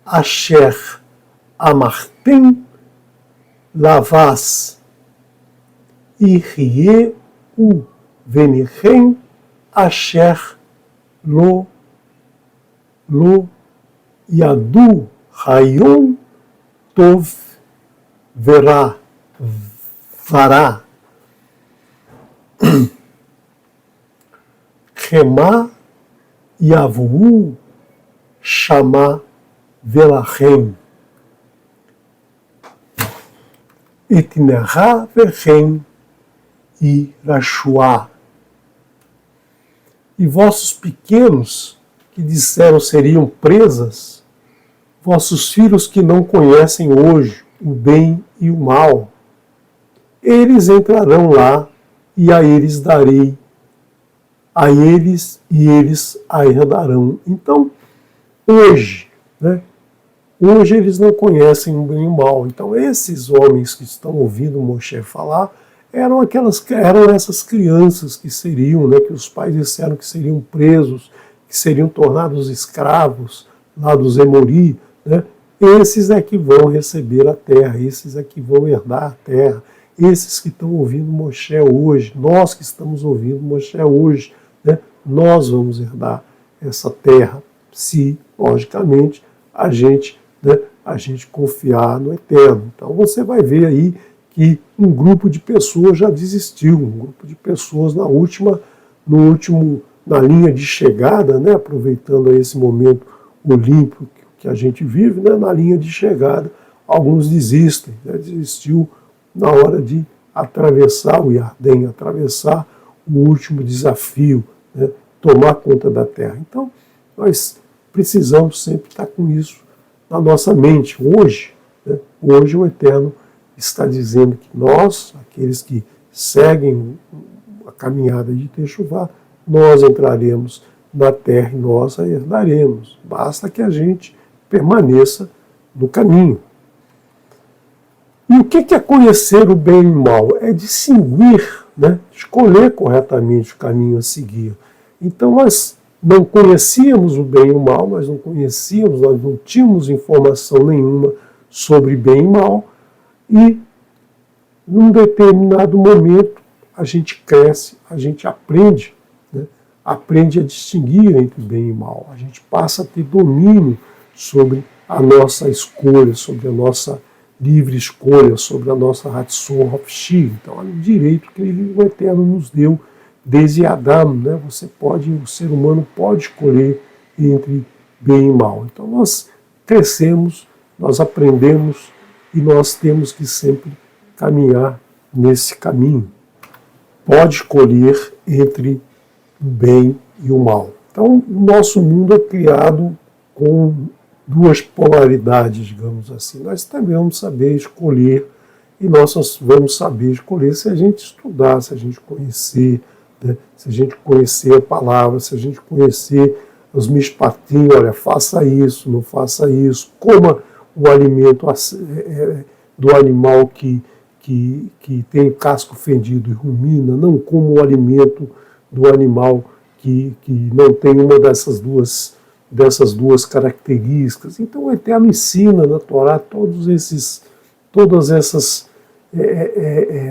asher amartem lavas irie u venichem asher lo yadu hayom tov verá, vará, Remá Yavu Shama Velachem. et nera vechem irashua. E vossos pequenos, que disseram seriam presas, vossos filhos que não conhecem hoje o bem e o mal, eles entrarão lá e a eles darei, a eles e eles a herdarão. Então, hoje, né? Hoje eles não conhecem o bem e o mal. Então, esses homens que estão ouvindo Moshe falar eram essas crianças que seriam, né, que os pais disseram que seriam presos, que seriam tornados escravos lá dos Emori, né? Esses é que vão receber a terra, esses é que vão herdar a terra, esses que estão ouvindo Moshe hoje, nós que estamos ouvindo Moshe hoje, né? Nós vamos herdar essa terra, se, logicamente, a gente confiar no Eterno. Então você vai ver aí que um grupo de pessoas já desistiu, um grupo de pessoas na linha de chegada, né, aproveitando esse momento olímpico que a gente vive, né, na linha de chegada, alguns desistem, né, desistiu na hora de atravessar o Iardém, atravessar o último desafio, né, tomar conta da terra. Então, nós precisamos sempre estar com isso na nossa mente. Hoje, né, hoje o Eterno está dizendo que nós, aqueles que seguem a caminhada de Teshuvá, nós entraremos na terra e nós a herdaremos. Basta que a gente permaneça no caminho. E o que é conhecer o bem e o mal? É distinguir, né, escolher corretamente o caminho a seguir. Então nós não conhecíamos o bem e o mal, nós não tínhamos informação nenhuma sobre bem e mal, e num determinado momento a gente cresce, a gente aprende, né, aprende a distinguir entre bem e mal, a gente passa a ter domínio sobre a nossa escolha, sobre a nossa livre escolha, sobre a nossa Ratzon Hofshi. Então, é um direito que o Eterno nos deu desde Adão, né? O ser humano pode escolher entre bem e mal. Então, nós crescemos, nós aprendemos e nós temos que sempre caminhar nesse caminho. Pode escolher entre o bem e o mal. Então, o nosso mundo é criado com duas polaridades, digamos assim. Nós também vamos saber escolher, e nós vamos saber escolher se a gente estudar, se a gente conhecer, né? Se a gente conhecer a palavra, se a gente conhecer os mishpatim, olha, faça isso, não faça isso, coma o alimento do animal que tem casco fendido e rumina, não coma o alimento do animal que não tem uma dessas duas características. Então o Eterno ensina na Torá todas essas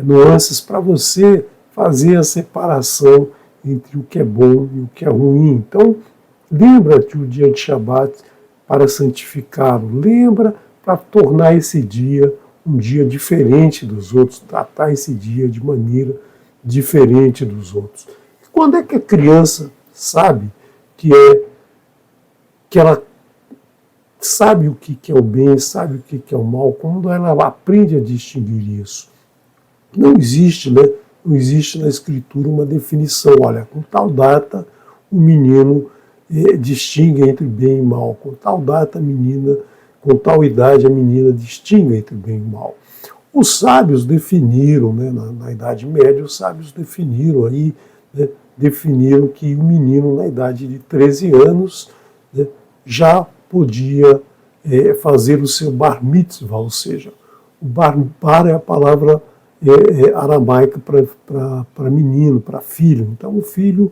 nuances para você fazer a separação entre o que é bom e o que é ruim. Então, lembra-te o dia de Shabat para santificá-lo. Lembra para tornar esse dia um dia diferente dos outros, tratar esse dia de maneira diferente dos outros. Quando é que a criança sabe que ela sabe o que é o bem, sabe o que é o mal? Quando ela aprende a distinguir isso. Não existe, né? Não existe na Escritura uma definição. Olha, com tal data o menino distingue entre bem e mal. Com tal data com tal idade a menina distingue entre bem e mal. Os sábios definiram, né, na Idade Média, os sábios definiram aí, né, definiram que o menino na idade de 13 anos, né, já podia fazer o seu bar mitzvah, ou seja, o bar é a palavra aramaica para menino, para filho. Então o filho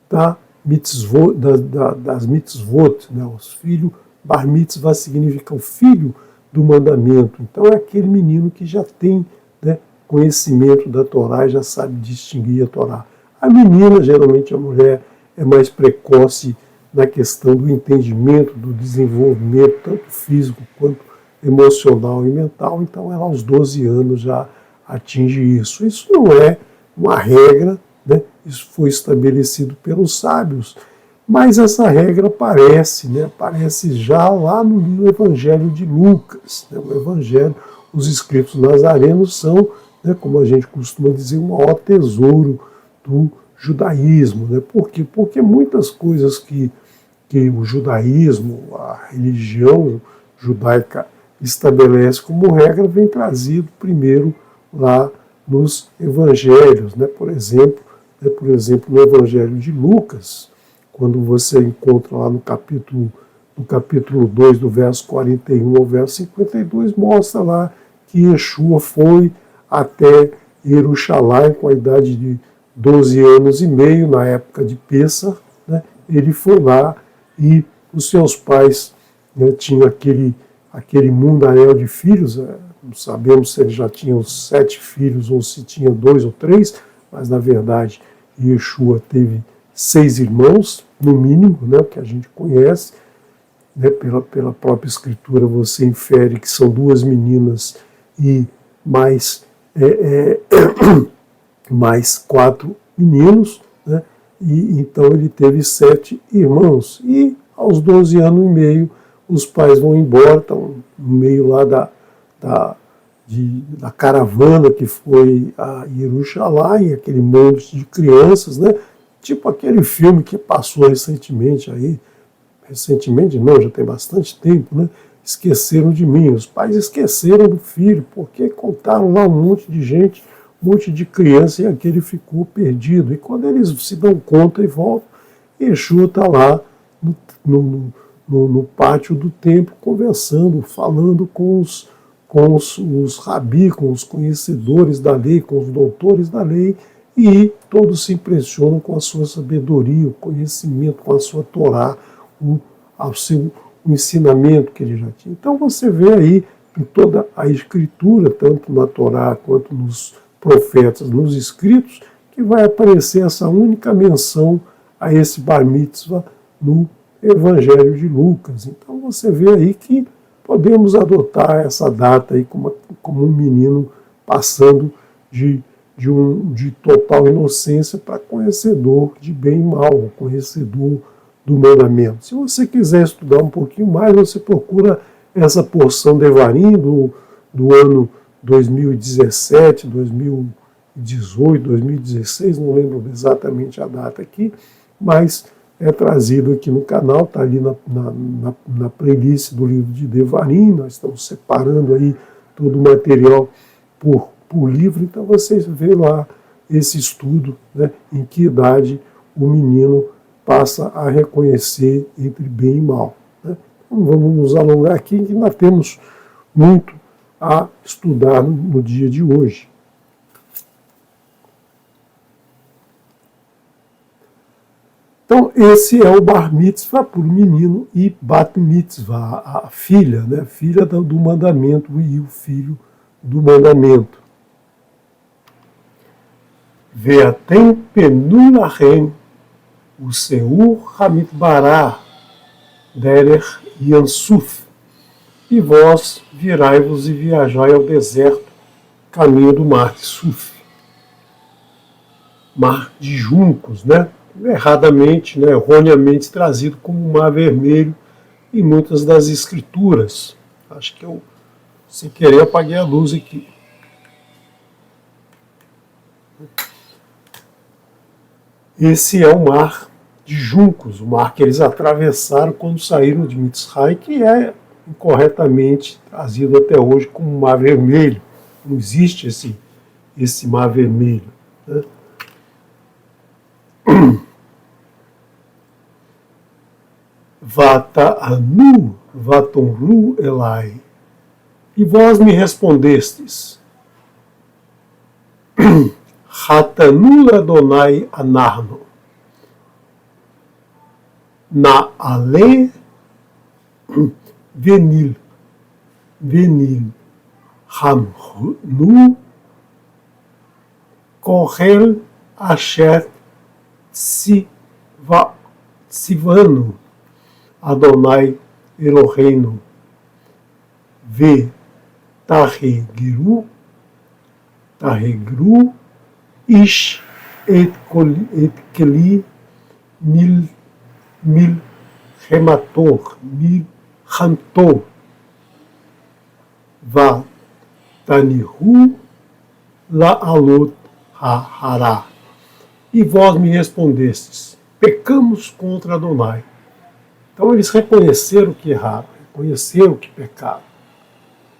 das mitzvot, né, os filhos, bar mitzvah significa o filho do mandamento. Então é aquele menino que já tem, né, conhecimento da Torá e já sabe distinguir a Torá. A menina, geralmente a mulher, é mais precoce na questão do entendimento, do desenvolvimento, tanto físico quanto emocional e mental. Então ela aos 12 anos já atinge isso. Isso não é uma regra, né? Isso foi estabelecido pelos sábios. Mas essa regra aparece, né? Aparece já lá no Evangelho de Lucas, né? O Evangelho os escritos nazarenos são, né, como a gente costuma dizer, o maior tesouro do judaísmo. Né? Por quê? Porque muitas coisas que o judaísmo, a religião judaica estabelece como regra, vem trazido primeiro lá nos evangelhos. Né? Por exemplo, no evangelho de Lucas, quando você encontra lá no capítulo 2, do verso 41 ao verso 52, mostra lá que Yeshua foi até Jerusalém com a idade de 12 anos e meio, na época de Pêssar, né? Ele foi lá e os seus pais, né, tinham aquele mundaréu de filhos, não sabemos se ele já tinha 7 filhos ou se tinha 2 ou 3, mas na verdade Yeshua teve 6 irmãos, no mínimo, né, o que a gente conhece, né, pela própria escritura você infere que são 2 meninas e mais 4 meninos, né, e então ele teve 7 irmãos, e aos 12 anos e meio os pais vão embora, estão no meio lá da caravana que foi a Jerusalém, aquele monte de crianças, né? Tipo aquele filme que passou recentemente, não, já tem bastante tempo, né? Esqueceram de mim, os pais esqueceram do filho, porque contaram lá um monte de gente, um monte de criança, e aquele ficou perdido. E quando eles se dão conta e voltam, Yeshua está lá no pátio do templo, conversando, falando com os rabi, com os conhecedores da lei, com os doutores da lei, e todos se impressionam com a sua sabedoria, o conhecimento, com a sua Torá, o ensinamento que ele já tinha. Então você vê aí em toda a escritura, tanto na Torá quanto nos profetas, nos escritos, que vai aparecer essa única menção a esse bar mitzvah no Evangelho de Lucas. Então você vê aí que podemos adotar essa data aí como um menino passando de total inocência para conhecedor de bem e mal, conhecedor do mandamento. Se você quiser estudar um pouquinho mais, você procura essa porção de Devarim do ano 2017, 2018, 2016, não lembro exatamente a data aqui, mas é trazido aqui no canal, está ali na playlist do livro de Devarim. Nós estamos separando aí todo o material por livro, então vocês vê lá esse estudo, né, em que idade o menino passa a reconhecer entre bem e mal. Né? Então vamos nos alongar aqui, que nós temos muito a estudar no dia de hoje. Então, esse é o bar mitzvah por menino e bat mitzvah, a filha, né? Filha do mandamento e o filho do mandamento. Veatem penu lachem o seur hamitbará derer yansuf, e vós virai-vos e viajai ao deserto, caminho do mar de Suf. Mar de juncos, né? Erradamente, né, erroneamente trazido como mar vermelho em muitas das escrituras. Acho que eu, sem querer, apaguei a luz aqui. Esse é o mar de juncos, o mar que eles atravessaram quando saíram de Mitzray, que é incorretamente trazido até hoje como mar vermelho. Não existe esse mar vermelho, né? Vata'anu, vatonru elai, e vós me respondestes, Hatanu Adonai anarno, na ale venil hamnu korel asher sivanu Adonai Eloheinu ve tahegru ish et keli mil hemator mil hantor va Vetanihu la'alot ha'hará. E vós me respondestes, pecamos contra Adonai. Então eles reconheceram que erraram, reconheceram que pecaram.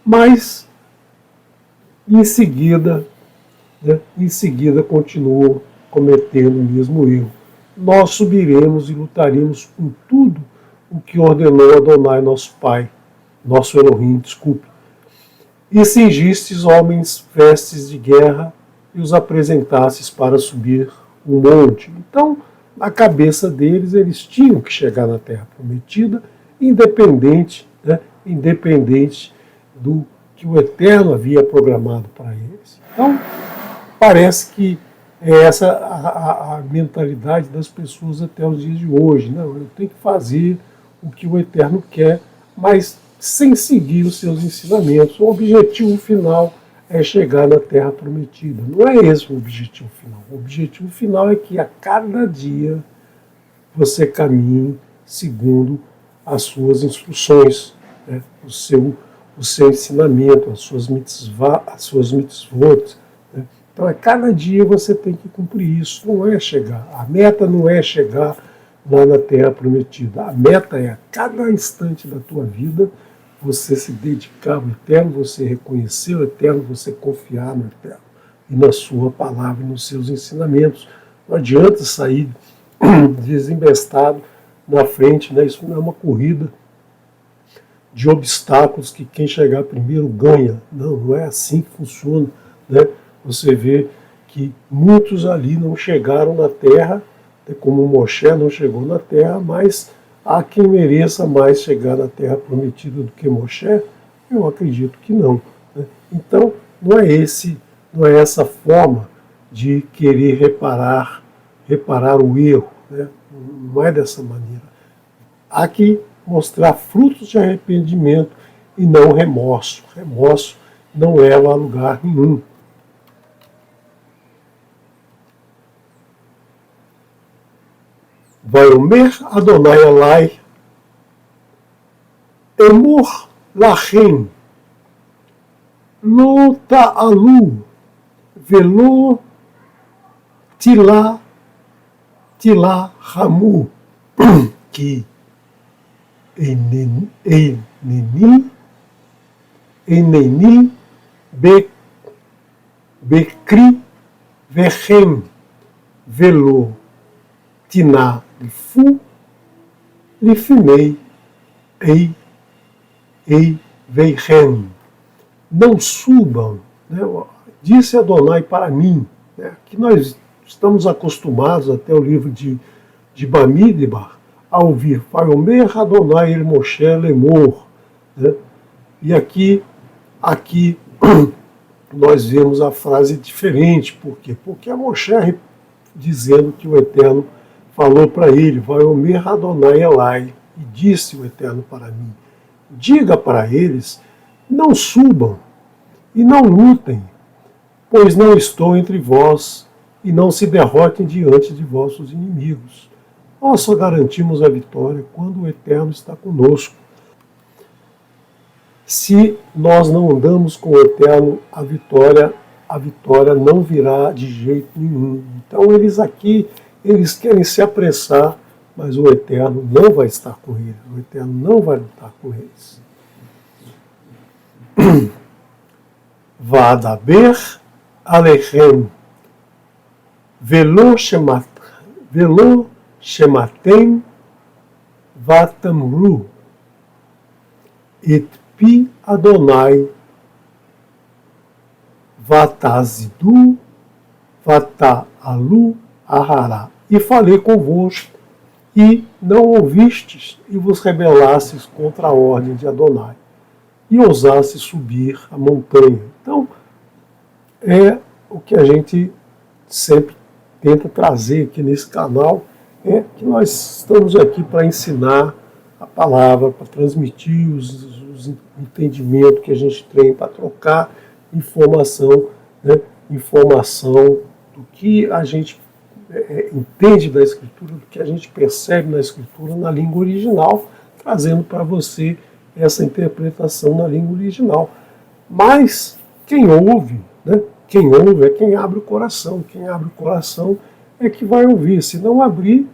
Mas, em seguida continuam cometendo o mesmo erro. Nós subiremos e lutaremos com tudo o que ordenou Adonai, nosso Pai, nosso Elohim, desculpe. E cingistes homens vestes de guerra e os apresentastes para subir o monte. Então, na cabeça deles, eles tinham que chegar na Terra Prometida, independente do que o Eterno havia programado para eles. Então, parece que é essa a mentalidade das pessoas até os dias de hoje. Não, eu tenho que fazer o que o Eterno quer, mas sem seguir os seus ensinamentos. O objetivo final é chegar na Terra Prometida. Não é esse o objetivo final. O objetivo final é que a cada dia você caminhe segundo as suas instruções, né? o seu ensinamento, as suas mitzvot. Né? Então, a cada dia você tem que cumprir isso. Não é chegar. A meta não é chegar lá na Terra Prometida. A meta é, a cada instante da tua vida, você se dedicar ao Eterno, você reconhecer o Eterno, você confiar no Eterno e na sua palavra e nos seus ensinamentos. Não adianta sair desembestado na frente, né? Isso não é uma corrida de obstáculos que quem chegar primeiro ganha. Não, não é assim que funciona, né? Você vê que muitos ali não chegaram na terra, como Moshe não chegou na terra, mas há quem mereça mais chegar na Terra Prometida do que Moshe? Eu acredito que não. Né? Então, não é essa forma de querer reparar o erro. Né? Não é dessa maneira. Há que mostrar frutos de arrependimento e não remorso. Remorso não leva a lugar nenhum. Vaiomer Adonai Elai, Emor Lachem, Lo Ta'alu, Velo Tila Ramu, que Eneni Bekri Vechem, Velo Tiná Lifu, Lifinei, Ei Veichem. Não subam, né? Disse Adonai para mim, né? Que nós estamos acostumados até o livro de Bamidbar a ouvir Vaiomer Adonai el Moshe lemor, né? E aqui nós vemos a frase diferente. Por quê? Porque é Moshe dizendo que o Eterno falou para ele, Vaiomer Adonai Elai, e disse o Eterno para mim, diga para eles, não subam e não lutem, pois não estou entre vós, e não se derrotem diante de vossos inimigos. Nós só garantimos a vitória quando o Eterno está conosco. Se nós não andamos com o Eterno, a vitória não virá de jeito nenhum. Então eles querem se apressar, mas o Eterno não vai estar com eles. O Eterno não vai lutar com eles. Vadaber Alechem Velo Shematem Vatamru Et Pi Adonai Vatazidu Vata'alu Ahará. E falei convosco, e não ouvistes, e vos rebelastes contra a ordem de Adonai, e ousastes subir a montanha. Então, é o que a gente sempre tenta trazer aqui nesse canal, é que nós estamos aqui para ensinar a palavra, para transmitir os entendimentos que a gente tem, para trocar informação, né? Informação do que a gente entende da Escritura, do que a gente percebe na Escritura na língua original, trazendo para você essa interpretação na língua original. Mas quem ouve, né? Quem ouve é quem abre o coração. Quem abre o coração é que vai ouvir. Se não abrir,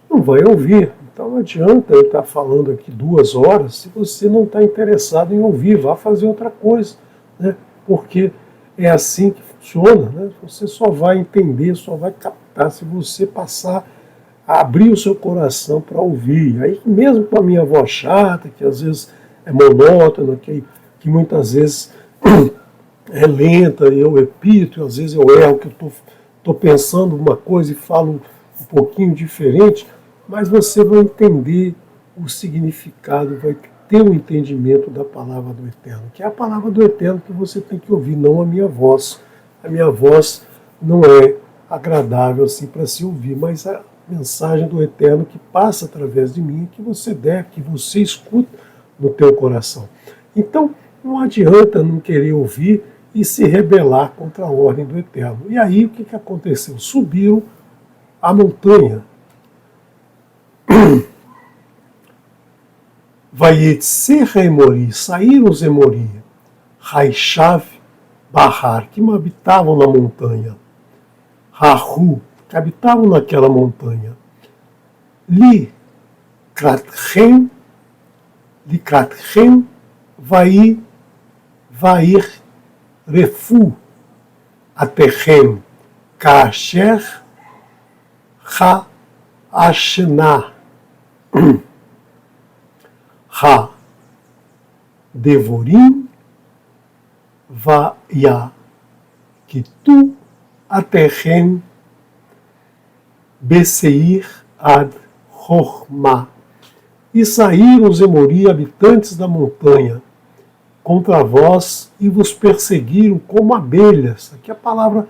não vai ouvir. Então não adianta eu estar falando aqui 2 horas se você não está interessado em ouvir. Vá fazer outra coisa, né? Porque é assim que funciona, né? Você só vai entender, só vai captar se você passar a abrir o seu coração para ouvir. Aí mesmo com a minha voz chata, que às vezes é monótona, que muitas vezes é lenta, eu repito, às vezes eu erro, que eu estou pensando uma coisa e falo um pouquinho diferente, mas você vai entender o significado, vai ter um entendimento da palavra do Eterno, que é a palavra do Eterno que você tem que ouvir, não a minha voz. A minha voz não é agradável assim para se ouvir, mas a mensagem do Eterno que passa através de mim, que você deve, que você escuta no teu coração. Então, não adianta não querer ouvir e se rebelar contra a ordem do Eterno. E aí o que aconteceu? Subiram a montanha. Vaietzer Emori, saíram os Emori, Raishav Bahar, que habitavam na montanha, Rahu, que habitavam naquela montanha, Likratchem, Vair Refu, Atechem, Kasher, Ha Ashna, Ha Devorim, Vaya Kitu, Atechem, Beseir ad Horma. E saíram os Emori, habitantes da montanha, contra vós e vos perseguiram como abelhas. Aqui a palavra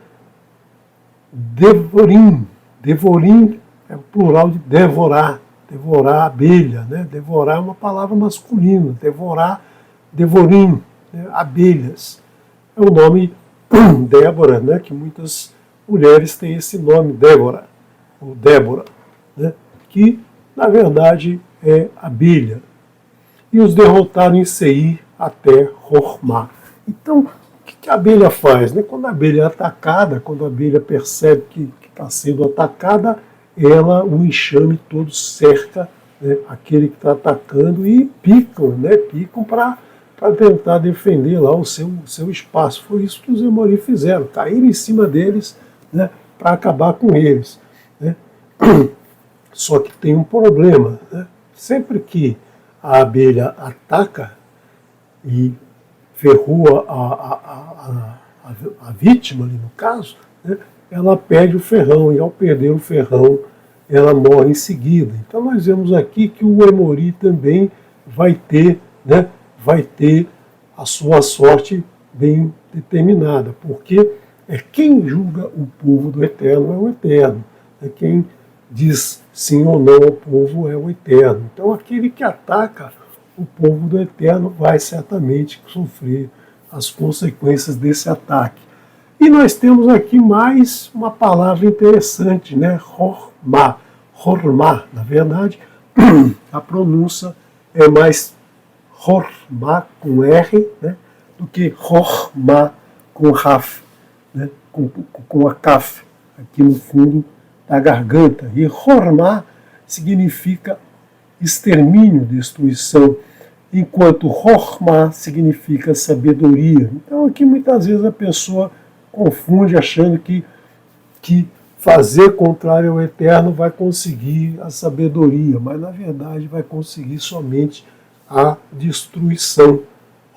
devorim. Devorim é o plural de devorar. Devorar abelha, né? Devorar é uma palavra masculina. Devorar, devorim, né? Abelhas. É o nome Débora, né? Que muitas mulheres têm esse nome, Débora, ou Débora, né? Que na verdade é abelha. E os derrotaram em Seir até Hormá. Então, o que a abelha faz, né? Quando a abelha é atacada, quando a abelha percebe que está sendo atacada, ela, o enxame todo cerca, né, aquele que está atacando e picam, né? Picam para tentar defender lá o seu espaço. Foi isso que os Emori fizeram, caíram em cima deles, né, para acabar com eles, né? Só que tem um problema, né? Sempre que a abelha ataca e ferrua a vítima, ali no caso, né, ela perde o ferrão, e ao perder o ferrão, ela morre em seguida. Então nós vemos aqui que o Emori também vai ter, né, vai ter a sua sorte bem determinada, porque é quem julga o povo do Eterno é o Eterno, é quem diz sim ou não ao povo é o Eterno. Então aquele que ataca o povo do Eterno vai certamente sofrer as consequências desse ataque. E nós temos aqui mais uma palavra interessante, né? Hormá. Hormá, na verdade, a pronúncia é mais Hormá com R, né, do que Hormá com Raf, né, com a Kaf, aqui no fundo da garganta. E Hormá significa extermínio, destruição, enquanto Hormá significa sabedoria. Então aqui muitas vezes a pessoa confunde achando que fazer contrário ao Eterno vai conseguir a sabedoria, mas na verdade vai conseguir somente a destruição.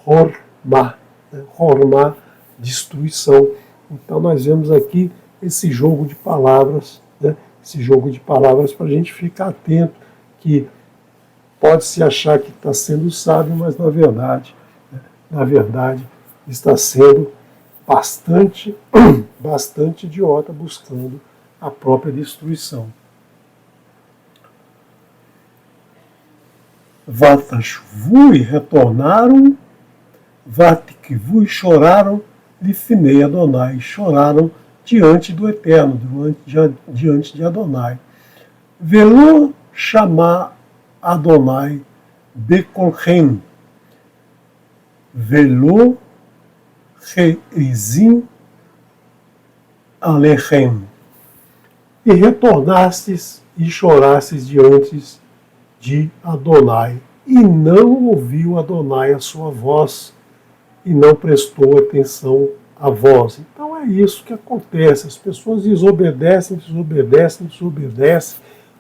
Hormá, né? Hormá, destruição. Então nós vemos aqui esse jogo de palavras, né? Esse jogo de palavras para a gente ficar atento, que pode-se achar que está sendo sábio, mas na verdade está sendo bastante idiota, buscando a própria destruição. Vatashvui retornaram, Vatikvui choraram, Lifnei Adonai, choraram diante do Eterno, diante de Adonai. Velo chamar Adonai Bekolchem, Velo reizim alechem, e retornastes e chorastes diante de Adonai, e não ouviu Adonai a sua voz, e não prestou atenção à voz. Então é isso que acontece, as pessoas desobedecem,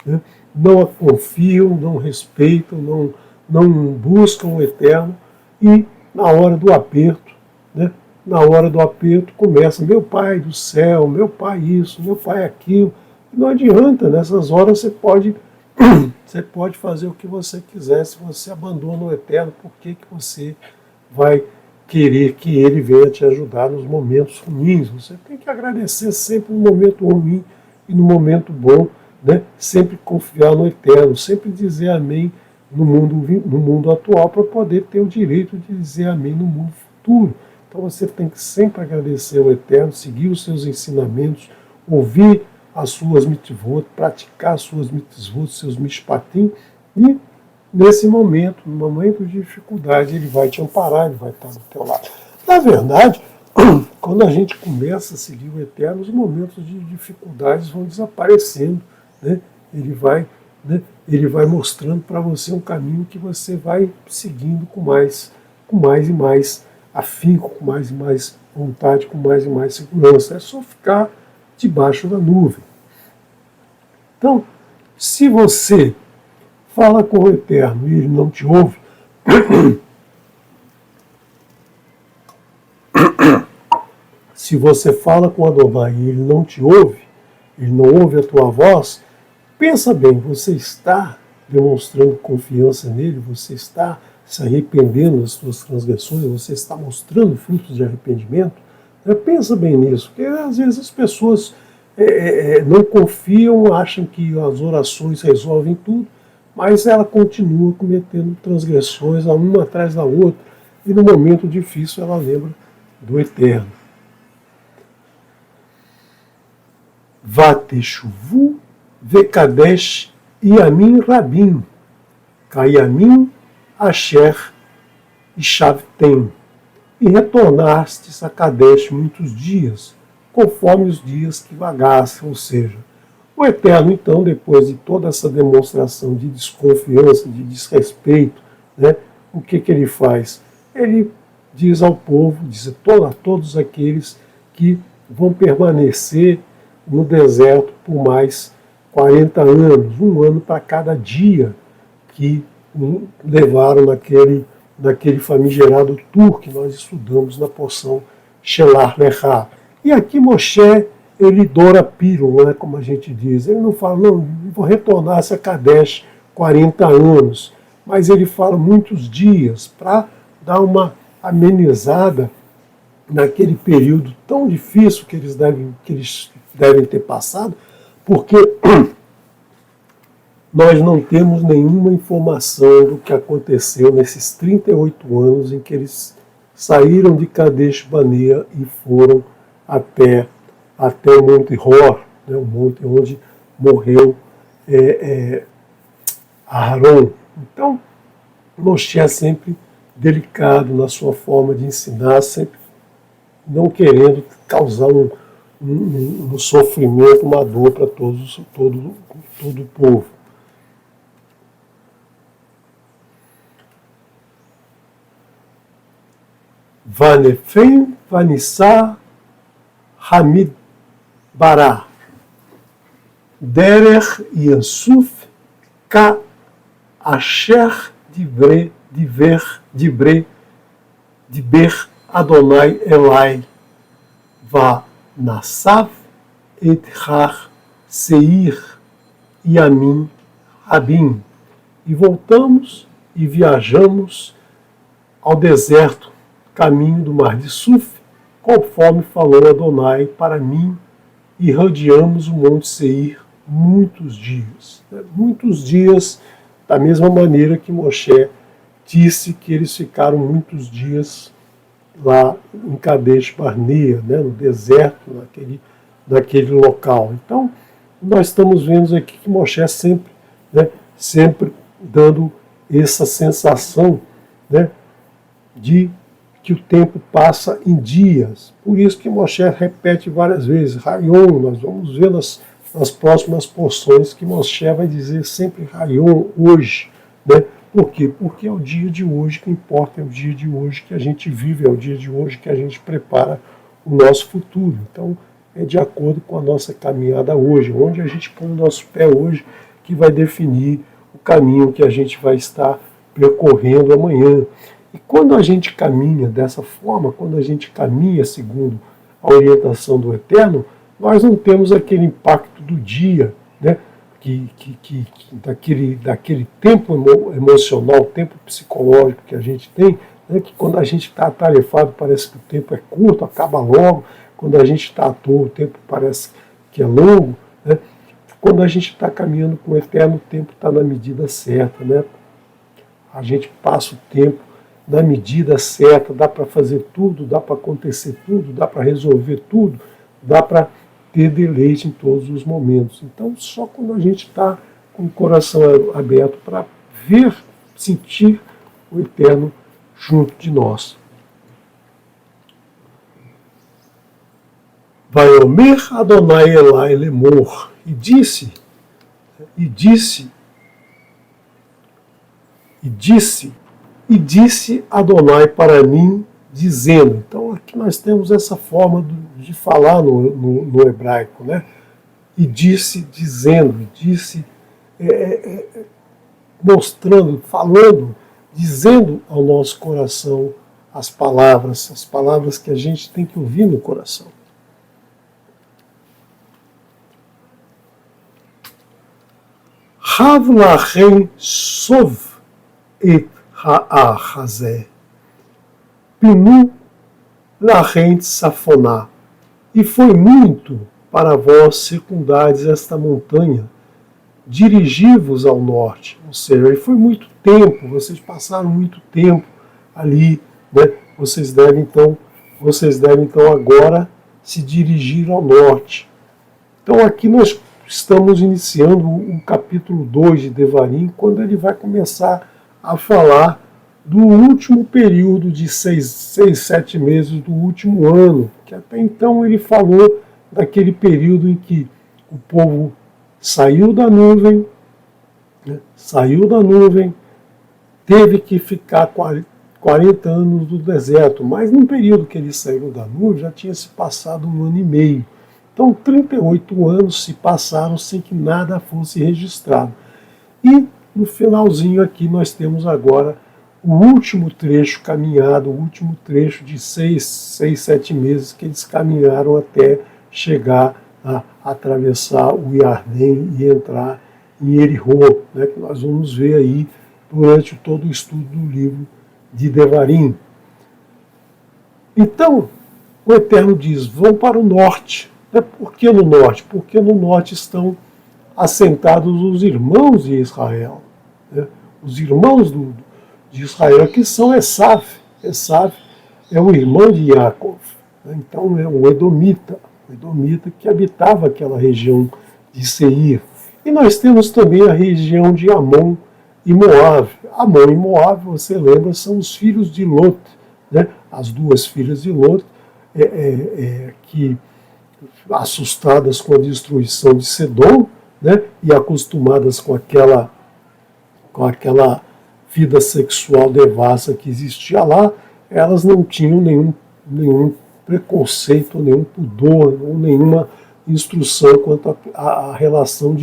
né? Não confiam, não respeitam, não buscam o Eterno, e na hora do aperto, né? Na hora do aperto começa, meu Pai do céu, meu Pai isso, meu Pai aquilo. Não adianta, nessas horas você pode fazer o que você quiser. Se você abandona o Eterno, por que você vai querer que Ele venha te ajudar nos momentos ruins? Você tem que agradecer sempre no momento ruim e no momento bom, né? Sempre confiar no Eterno, sempre dizer amém no mundo atual, para poder ter o direito de dizer amém no mundo futuro. Então você tem que sempre agradecer ao Eterno, seguir os seus ensinamentos, ouvir as suas mitzvot, praticar as suas mitzvot, seus mishpatim, e nesse momento, no momento de dificuldade, Ele vai te amparar, Ele vai estar do teu lado. Na verdade, quando a gente começa a seguir o Eterno, os momentos de dificuldades vão desaparecendo, né? Ele vai mostrando para você um caminho que você vai seguindo com mais e mais afinco, com mais e mais vontade, com mais e mais segurança. É só ficar debaixo da nuvem. Então, se você fala com o Eterno e Ele não te ouve, se você fala com Adonai e Ele não te ouve, Ele não ouve a tua voz, pensa bem, você está demonstrando confiança nele, você está se arrependendo das suas transgressões, você está mostrando frutos de arrependimento? Pensa bem nisso, porque às vezes as pessoas não confiam, acham que as orações resolvem tudo, mas ela continua cometendo transgressões, uma atrás da outra, e no momento difícil ela lembra do Eterno. Vateshuvu vekadesh yamin rabim, kayamin asher ishavtem, e retornastes a Kadesh muitos dias, conforme os dias que vagassem, ou seja, o Eterno, então, depois de toda essa demonstração de desconfiança, de desrespeito, né, o que Ele faz? Ele diz ao povo, diz a todos aqueles que vão permanecer no deserto por mais 40 anos, um ano para cada dia que levaram naquele famigerado tour que nós estudamos na porção Shelar Lechá. E aqui Moshe, ele dora pílula, né, como a gente diz. Ele não fala, não, vou retornar a Kadesh 40 anos, mas ele fala muitos dias para dar uma amenizada naquele período tão difícil que eles devem ter passado, porque nós não temos nenhuma informação do que aconteceu nesses 38 anos em que eles saíram de Kadesh Barnea e foram até o Monte Hor, né, o monte onde morreu Aharon. Então, Moshe é sempre delicado na sua forma de ensinar, sempre não querendo causar um sofrimento, uma dor para todo o povo. Vanefem, Vanissá, Hamid Bará, Derech Yansuf, Ka Asher Diber Adonai Elai, Va Nassav et Har Seir Yamin Rabim. E voltamos e viajamos ao deserto, caminho do mar de Suf, conforme falou Adonai para mim, e rodeamos o Monte Seir muitos dias. Muitos dias, da mesma maneira que Moshe disse que eles ficaram muitos dias lá em Kadesh Barnea, né, no deserto, naquele local. Então, nós estamos vendo aqui que Moshe sempre dando essa sensação, né, de que o tempo passa em dias. Por isso que Moshe repete várias vezes, Rayon, nós vamos ver nas próximas porções que Moshe vai dizer sempre Rayon, hoje. Né? Por quê? Porque é o dia de hoje que importa, é o dia de hoje que a gente vive, é o dia de hoje que a gente prepara o nosso futuro. Então, é de acordo com a nossa caminhada hoje, onde a gente põe o nosso pé hoje, que vai definir o caminho que a gente vai estar percorrendo amanhã. E quando a gente caminha dessa forma, quando a gente caminha segundo a orientação do Eterno, nós não temos aquele impacto do dia, né? Daquele tempo emocional, tempo psicológico que a gente tem, né? Que quando a gente está atarefado parece que o tempo é curto, acaba logo, quando a gente está à toa o tempo parece que é longo, né? Quando a gente está caminhando com o Eterno, o tempo está na medida certa, né? A gente passa o tempo na medida certa, dá para fazer tudo, dá para acontecer tudo, dá para resolver tudo, dá para ter deleite em todos os momentos. Então, só quando a gente está com o coração aberto para ver, sentir o Eterno junto de nós. Vaiomer Adonai Elai Lemor, e disse Adonai para mim, dizendo. Então aqui nós temos essa forma de falar no hebraico, né? E disse dizendo, disse mostrando, falando, dizendo ao nosso coração as palavras que a gente tem que ouvir no coração. Hav lachem sov et ha'achazeh. Pinu lachem safoná. E foi muito para vós circundades esta montanha, dirigi-vos ao norte. Ou seja, foi muito tempo, vocês passaram muito tempo ali, né? Vocês devem então agora se dirigir ao norte. Então aqui nós estamos iniciando o capítulo 2 de Devarim, quando ele vai começar a falar do último período de 7 meses do último ano, que até então ele falou daquele período em que o povo saiu da nuvem, teve que ficar 40 anos no deserto, mas no período que eles saíram da nuvem já tinha se passado 1 ano e meio. Então 38 anos se passaram sem que nada fosse registrado. E no finalzinho aqui nós temos agora o último trecho caminhado, o último trecho de 7 meses que eles caminharam até chegar a atravessar o Iardém e entrar em Erihô, né, que nós vamos ver aí durante todo o estudo do livro de Devarim. Então, o Eterno diz, vão para o norte. Por que no norte? Porque no norte estão assentados os irmãos de Israel. Né? Os irmãos de Israel, que são Esav. Esav é o irmão de Yaakov. Né? Então é o Edomita que habitava aquela região de Seir. E nós temos também a região de Amon e Moab. Amon e Moab, você lembra, são os filhos de Lot. Né? As duas filhas de Lot, que assustadas com a destruição de Sedom, né, e acostumadas com aquela vida sexual devassa que existia lá, elas não tinham nenhum preconceito, nenhum pudor, ou nenhuma instrução quanto à relação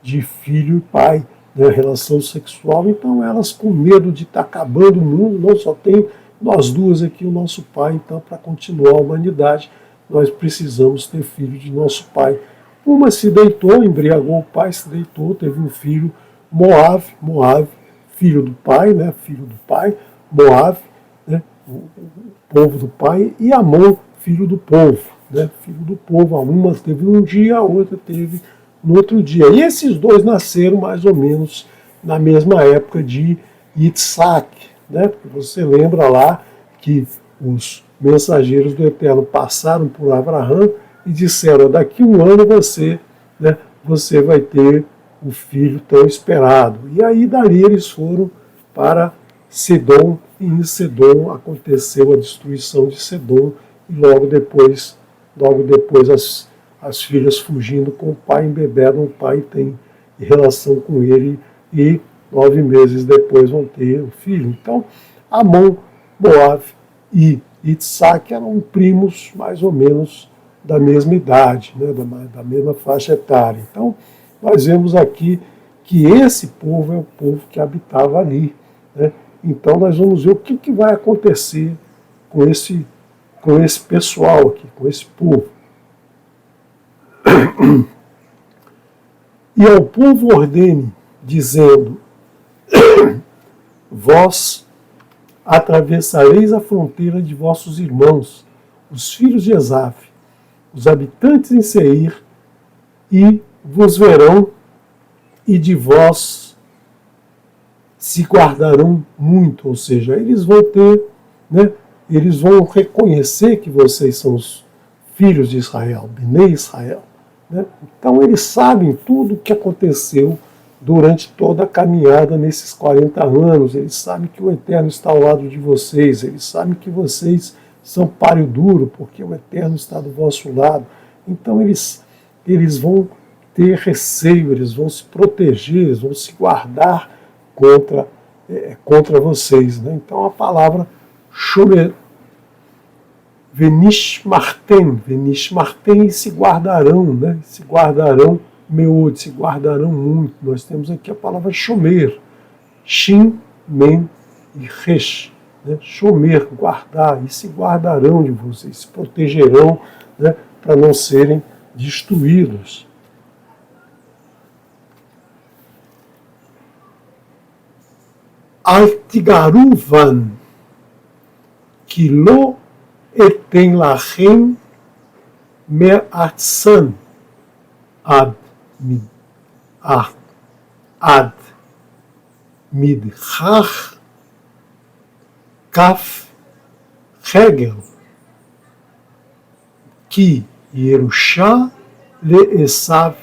de filho e pai, né, a relação sexual. Então elas, com medo de estar acabando o mundo, não só tem nós duas aqui, o nosso pai, então para continuar a humanidade, nós precisamos ter filho de nosso pai. Uma se deitou, embriagou o pai, se deitou, teve um filho, Moab, filho do pai, né, Moab, né, o povo do pai, e Amon, filho do povo, né, filho do povo. Uma teve um dia, a outra teve no outro dia. E esses dois nasceram mais ou menos na mesma época de Yitzhak, né, porque você lembra lá que os mensageiros do Eterno passaram por Abraão e disseram, daqui 1 ano você vai ter o filho tão esperado. E aí dali eles foram para Sedom, e em Sedom aconteceu a destruição de Sedom, e logo depois as filhas fugindo com o pai, embebedam o pai, tem relação com ele, e 9 meses depois vão ter o filho. Então, Amon, Moab e Itsaque eram primos mais ou menos da mesma idade, né, da mesma faixa etária. Então, nós vemos aqui que esse povo é o povo que habitava ali, né? Então, nós vamos ver o que vai acontecer com esse pessoal aqui, com esse povo. E ao povo ordene, dizendo: vós atravessareis a fronteira de vossos irmãos, os filhos de Esaf, os habitantes em Seir, e vos verão, e de vós se guardarão muito. Ou seja, eles vão ter, né, eles vão reconhecer que vocês são os filhos de Israel, Bnei Israel, né? Então eles sabem tudo o que aconteceu durante toda a caminhada nesses 40 anos, eles sabem que o Eterno está ao lado de vocês, eles sabem que vocês são páreo duro, porque o Eterno está do vosso lado. Então eles vão ter receio, eles vão se proteger, eles vão se guardar contra vocês, né? Então a palavra shomer, venishmartem, se guardarão, né? Se guardarão, meod, se guardarão muito. Nós temos aqui a palavra shomer, shin, men e resh, né? Shomer, guardar, e se guardarão de vocês, se protegerão, né, para não serem destruídos. Altigaruvan, que lo etem lachem me'atzan ad midchach kaf regel, ki Yerusha le Esav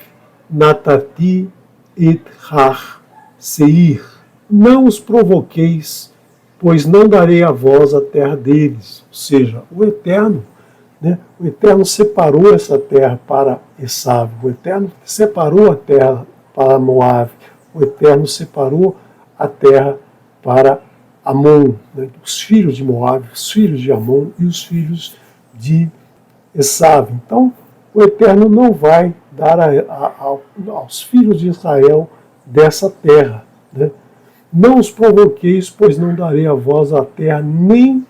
natati et hach seir. Não os provoqueis, pois não darei a vós a terra deles. Ou seja, o Eterno, né, o Eterno separou essa terra para Esav, o Eterno separou a terra para Moab, o Eterno separou a terra para Amon, né, os filhos de Moab, os filhos de Amon e os filhos de Esav. Então, o Eterno não vai dar aos filhos de Israel dessa terra, né? Não os provoqueis, pois não darei a vós a terra, nem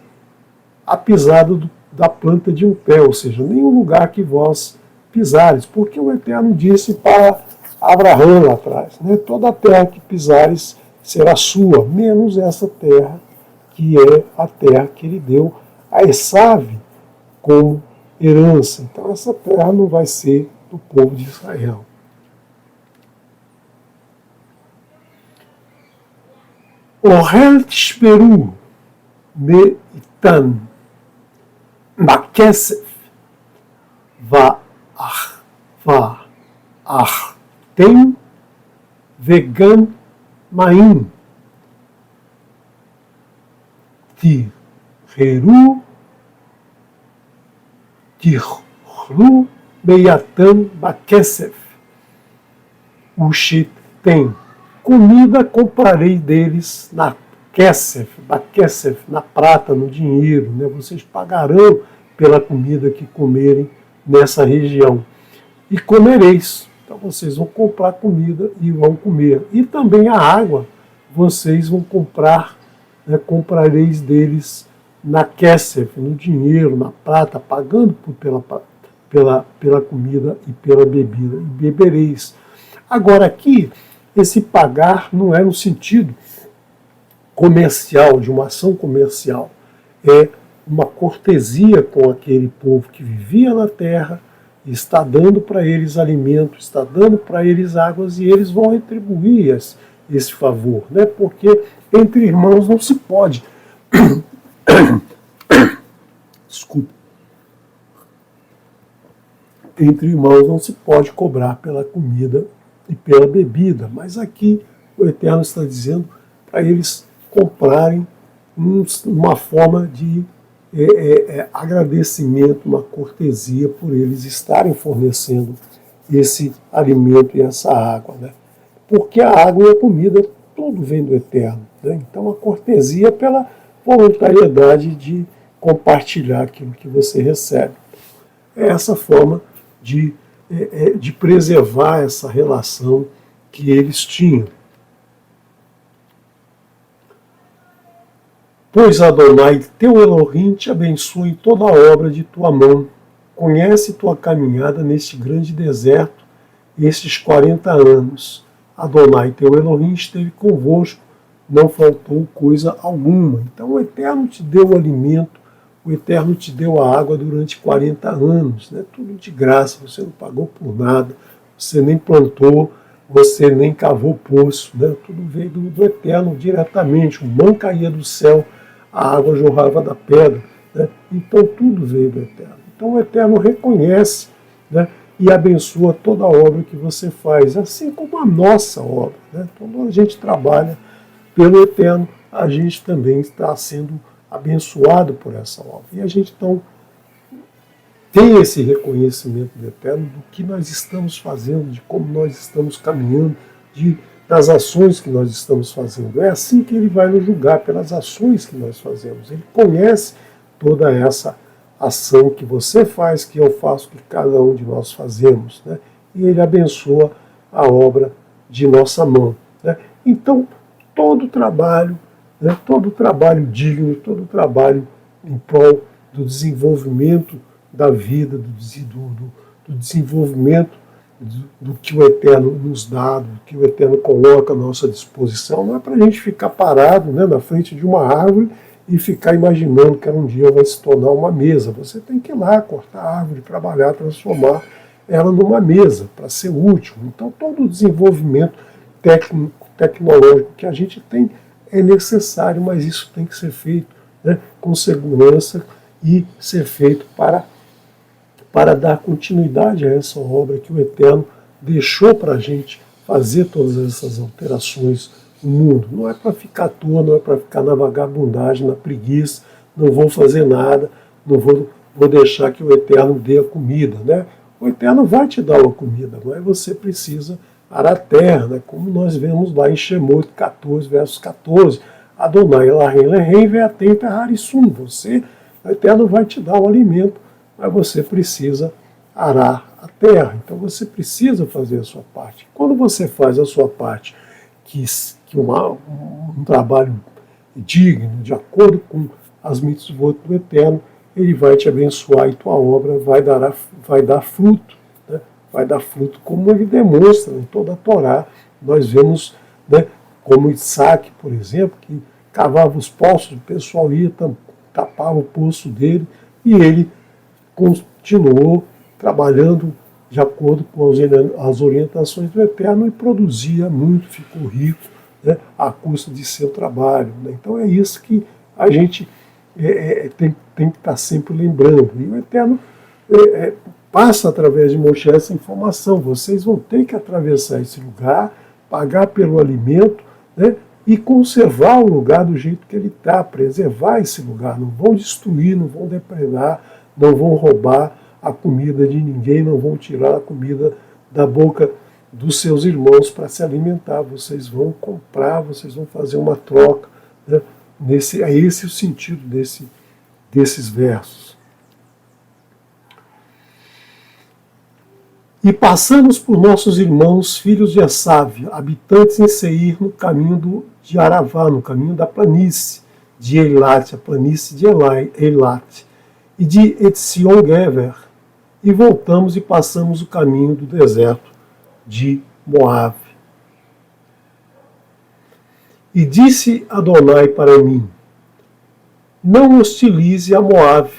a pisada da planta de um pé, ou seja, nem o lugar que vós pisares, porque o Eterno disse para Abraão lá atrás, né? Toda a terra que pisares será sua, menos essa terra, que é a terra que ele deu a Esav como herança. Então essa terra não vai ser do povo de Israel. Ohel tishmeru me'itan bakesef va'achtem vegan ma'im tichru meiatan bakesef ushitem. Comida comprarei deles na Kesef, na prata, no dinheiro, né? Vocês pagarão pela comida que comerem nessa região. E comereis. Então vocês vão comprar comida e vão comer. E também a água vocês vão comprar, né? Comprareis deles na Kesef, no dinheiro, na prata, pagando pela comida e pela bebida. E bebereis. Agora aqui, esse pagar não é no sentido comercial, de uma ação comercial. É uma cortesia com aquele povo que vivia na terra, e está dando para eles alimento, está dando para eles águas, e eles vão retribuir esse favor, né? Porque entre irmãos não se pode. Desculpa. Entre irmãos não se pode cobrar pela comida e pela bebida, mas aqui o Eterno está dizendo para eles comprarem uma forma de agradecimento, uma cortesia por eles estarem fornecendo esse alimento e essa água, né? Porque a água e a comida, tudo vem do Eterno, né? Então a cortesia pela voluntariedade de compartilhar aquilo que você recebe. É essa forma de preservar essa relação que eles tinham. Pois Adonai, teu Elohim, te abençoe toda a obra de tua mão. Conhece tua caminhada neste grande deserto, estes 40 anos. Adonai, teu Elohim, esteve convosco, não faltou coisa alguma. Então o Eterno te deu o alimento, o Eterno te deu a água durante 40 anos, né? Tudo de graça, você não pagou por nada, você nem plantou, você nem cavou poço, né? Tudo veio do Eterno diretamente, o mão caía do céu, a água jorrava da pedra, né? Então tudo veio do Eterno. Então o Eterno reconhece, né, e abençoa toda a obra que você faz, assim como a nossa obra, né? Quando a gente trabalha pelo Eterno, a gente também está sendo abençoado por essa obra. E a gente então tem esse reconhecimento do Eterno do que nós estamos fazendo, de como nós estamos caminhando, das ações que nós estamos fazendo. É assim que ele vai nos julgar, pelas ações que nós fazemos. Ele conhece toda essa ação que você faz, que eu faço, que cada um de nós fazemos, né? E ele abençoa a obra de nossa mão, né? Então, todo trabalho, né, todo trabalho digno, todo trabalho em prol do desenvolvimento da vida, do desenvolvimento do que o Eterno nos dá, do que o Eterno coloca à nossa disposição, não é para a gente ficar parado, né, na frente de uma árvore e ficar imaginando que um dia vai se tornar uma mesa. Você tem que ir lá, cortar a árvore, trabalhar, transformar ela numa mesa, para ser útil. Então, todo o desenvolvimento tecnológico que a gente tem é necessário, mas isso tem que ser feito, né, com segurança e ser feito para dar continuidade a essa obra que o Eterno deixou para a gente fazer todas essas alterações no mundo. Não é para ficar à toa, não é para ficar na vagabundagem, na preguiça, não vou fazer nada, não vou deixar que o Eterno dê a comida, né? O Eterno vai te dar a comida, mas você precisa arar a terra, né? Como nós vemos lá em Shemot 14, versos 14. Adonai Elohim Lehem ve'atem perharissum. Você, o Eterno vai te dar o alimento, mas você precisa arar a terra. Então você precisa fazer a sua parte. Quando você faz a sua parte, um trabalho digno, de acordo com as mitzvot do Eterno, ele vai te abençoar e tua obra vai dar fruto, né? Vai dar fruto, como ele demonstra em toda a Torá. Nós vemos, né, como Isaac, por exemplo, que cavava os poços, o pessoal ia, tapava o poço dele, e ele continuou trabalhando de acordo com as orientações do Eterno e produzia muito, ficou rico, né, à custa de seu trabalho, né? Então é isso que a gente tem que estar sempre lembrando. E o Eterno passa através de Moshe essa informação. Vocês vão ter que atravessar esse lugar, pagar pelo alimento, né, e conservar o lugar do jeito que ele está, preservar esse lugar. Não vão destruir, não vão depredar, não vão roubar a comida de ninguém, não vão tirar a comida da boca dos seus irmãos para se alimentar. Vocês vão comprar, vocês vão fazer uma troca, né? É esse o sentido desses versos. E passamos por nossos irmãos, filhos de Esav, habitantes em Seir, no caminho de Aravá, no caminho da planície de Eilat, a planície de Eilat, e de Etzion-Geber, e voltamos e passamos o caminho do deserto de Moabe. E disse Adonai para mim: não hostilize a Moabe,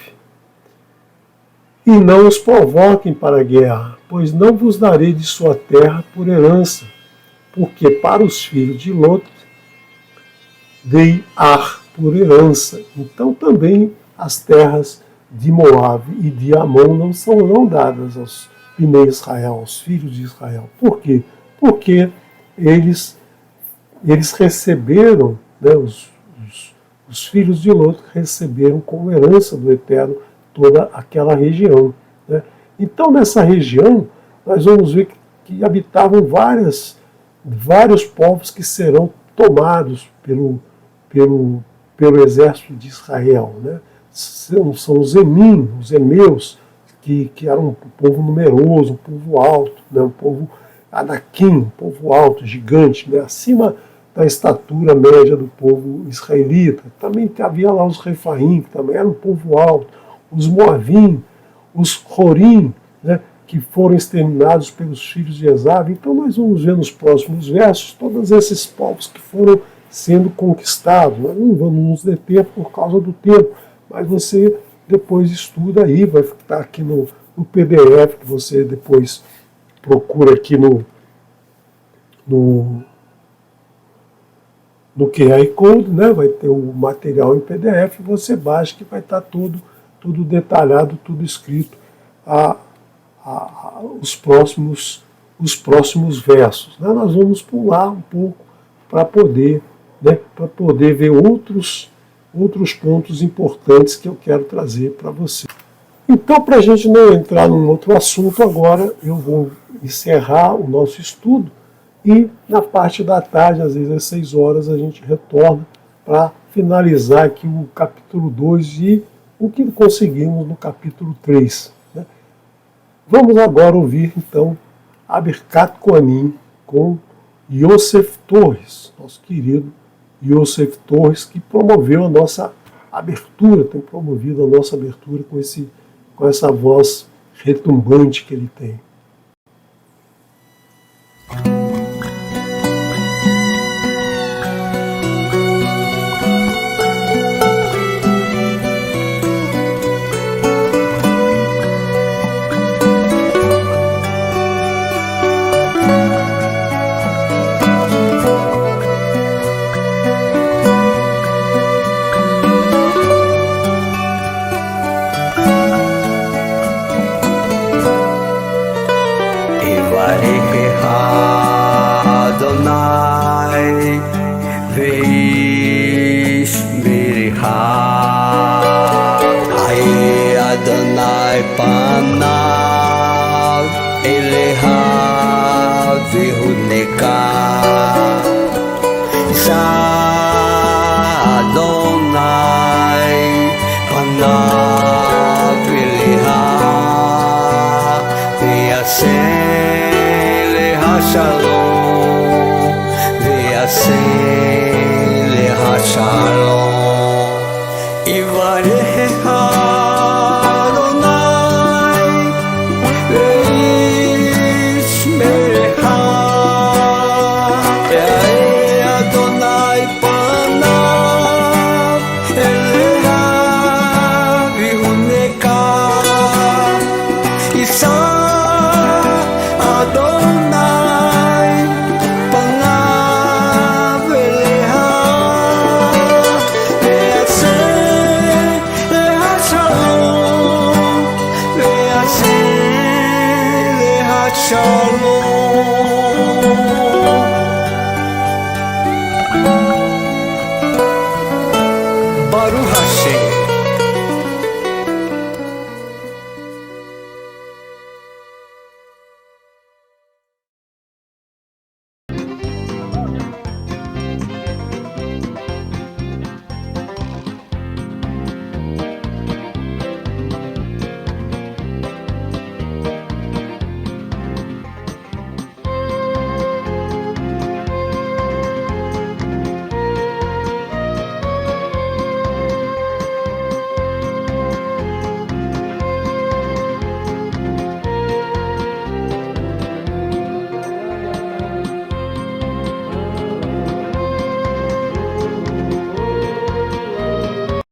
e não os provoquem para a guerra, pois não vos darei de sua terra por herança, porque para os filhos de Lot dei Ar por herança. Então também as terras de Moabe e de Amon não serão dadas aos Bnei Israel, aos filhos de Israel. Por quê? Porque eles receberam, né, os os filhos de Lot receberam como herança do Eterno toda aquela região, né? Então, nessa região, nós vamos ver que habitavam vários povos que serão tomados pelo exército de Israel, né? São os Emim, os Emeus, que eram um povo numeroso, um povo alto, né? Um povo Anakim, um povo alto, gigante, né? Acima da estatura média do povo israelita. Também havia lá os Refaim, que também era um povo alto, os Moavim, os Horim, né? Que foram exterminados pelos filhos de Esav. Então nós vamos ver nos próximos versos todos esses povos que foram sendo conquistados. Nós não vamos nos deter por causa do tempo, mas você depois estuda aí, vai estar aqui no PDF, que você depois procura aqui no QR Code, né? Vai ter o material em PDF, você baixa que vai estar tudo detalhado, tudo escrito, os próximos versos, né? Nós vamos pular um pouco para poder ver outros pontos importantes que eu quero trazer para você. Então, para a gente não entrar num outro assunto agora, eu vou encerrar o nosso estudo e na parte da tarde, às vezes às 6 horas, a gente retorna para finalizar aqui o capítulo 2 e o que conseguimos no capítulo 3. Né? Vamos agora ouvir, então, Birkat Kohanim com Yosef Torres, nosso querido Yosef Torres, que promoveu a nossa abertura, tem promovido a nossa abertura com essa voz retumbante que ele tem. פניו אליך והונקה זה אדוני פניו אליך ויעשה לה שלום ויעשה לה שלום יברך Baruch Hashem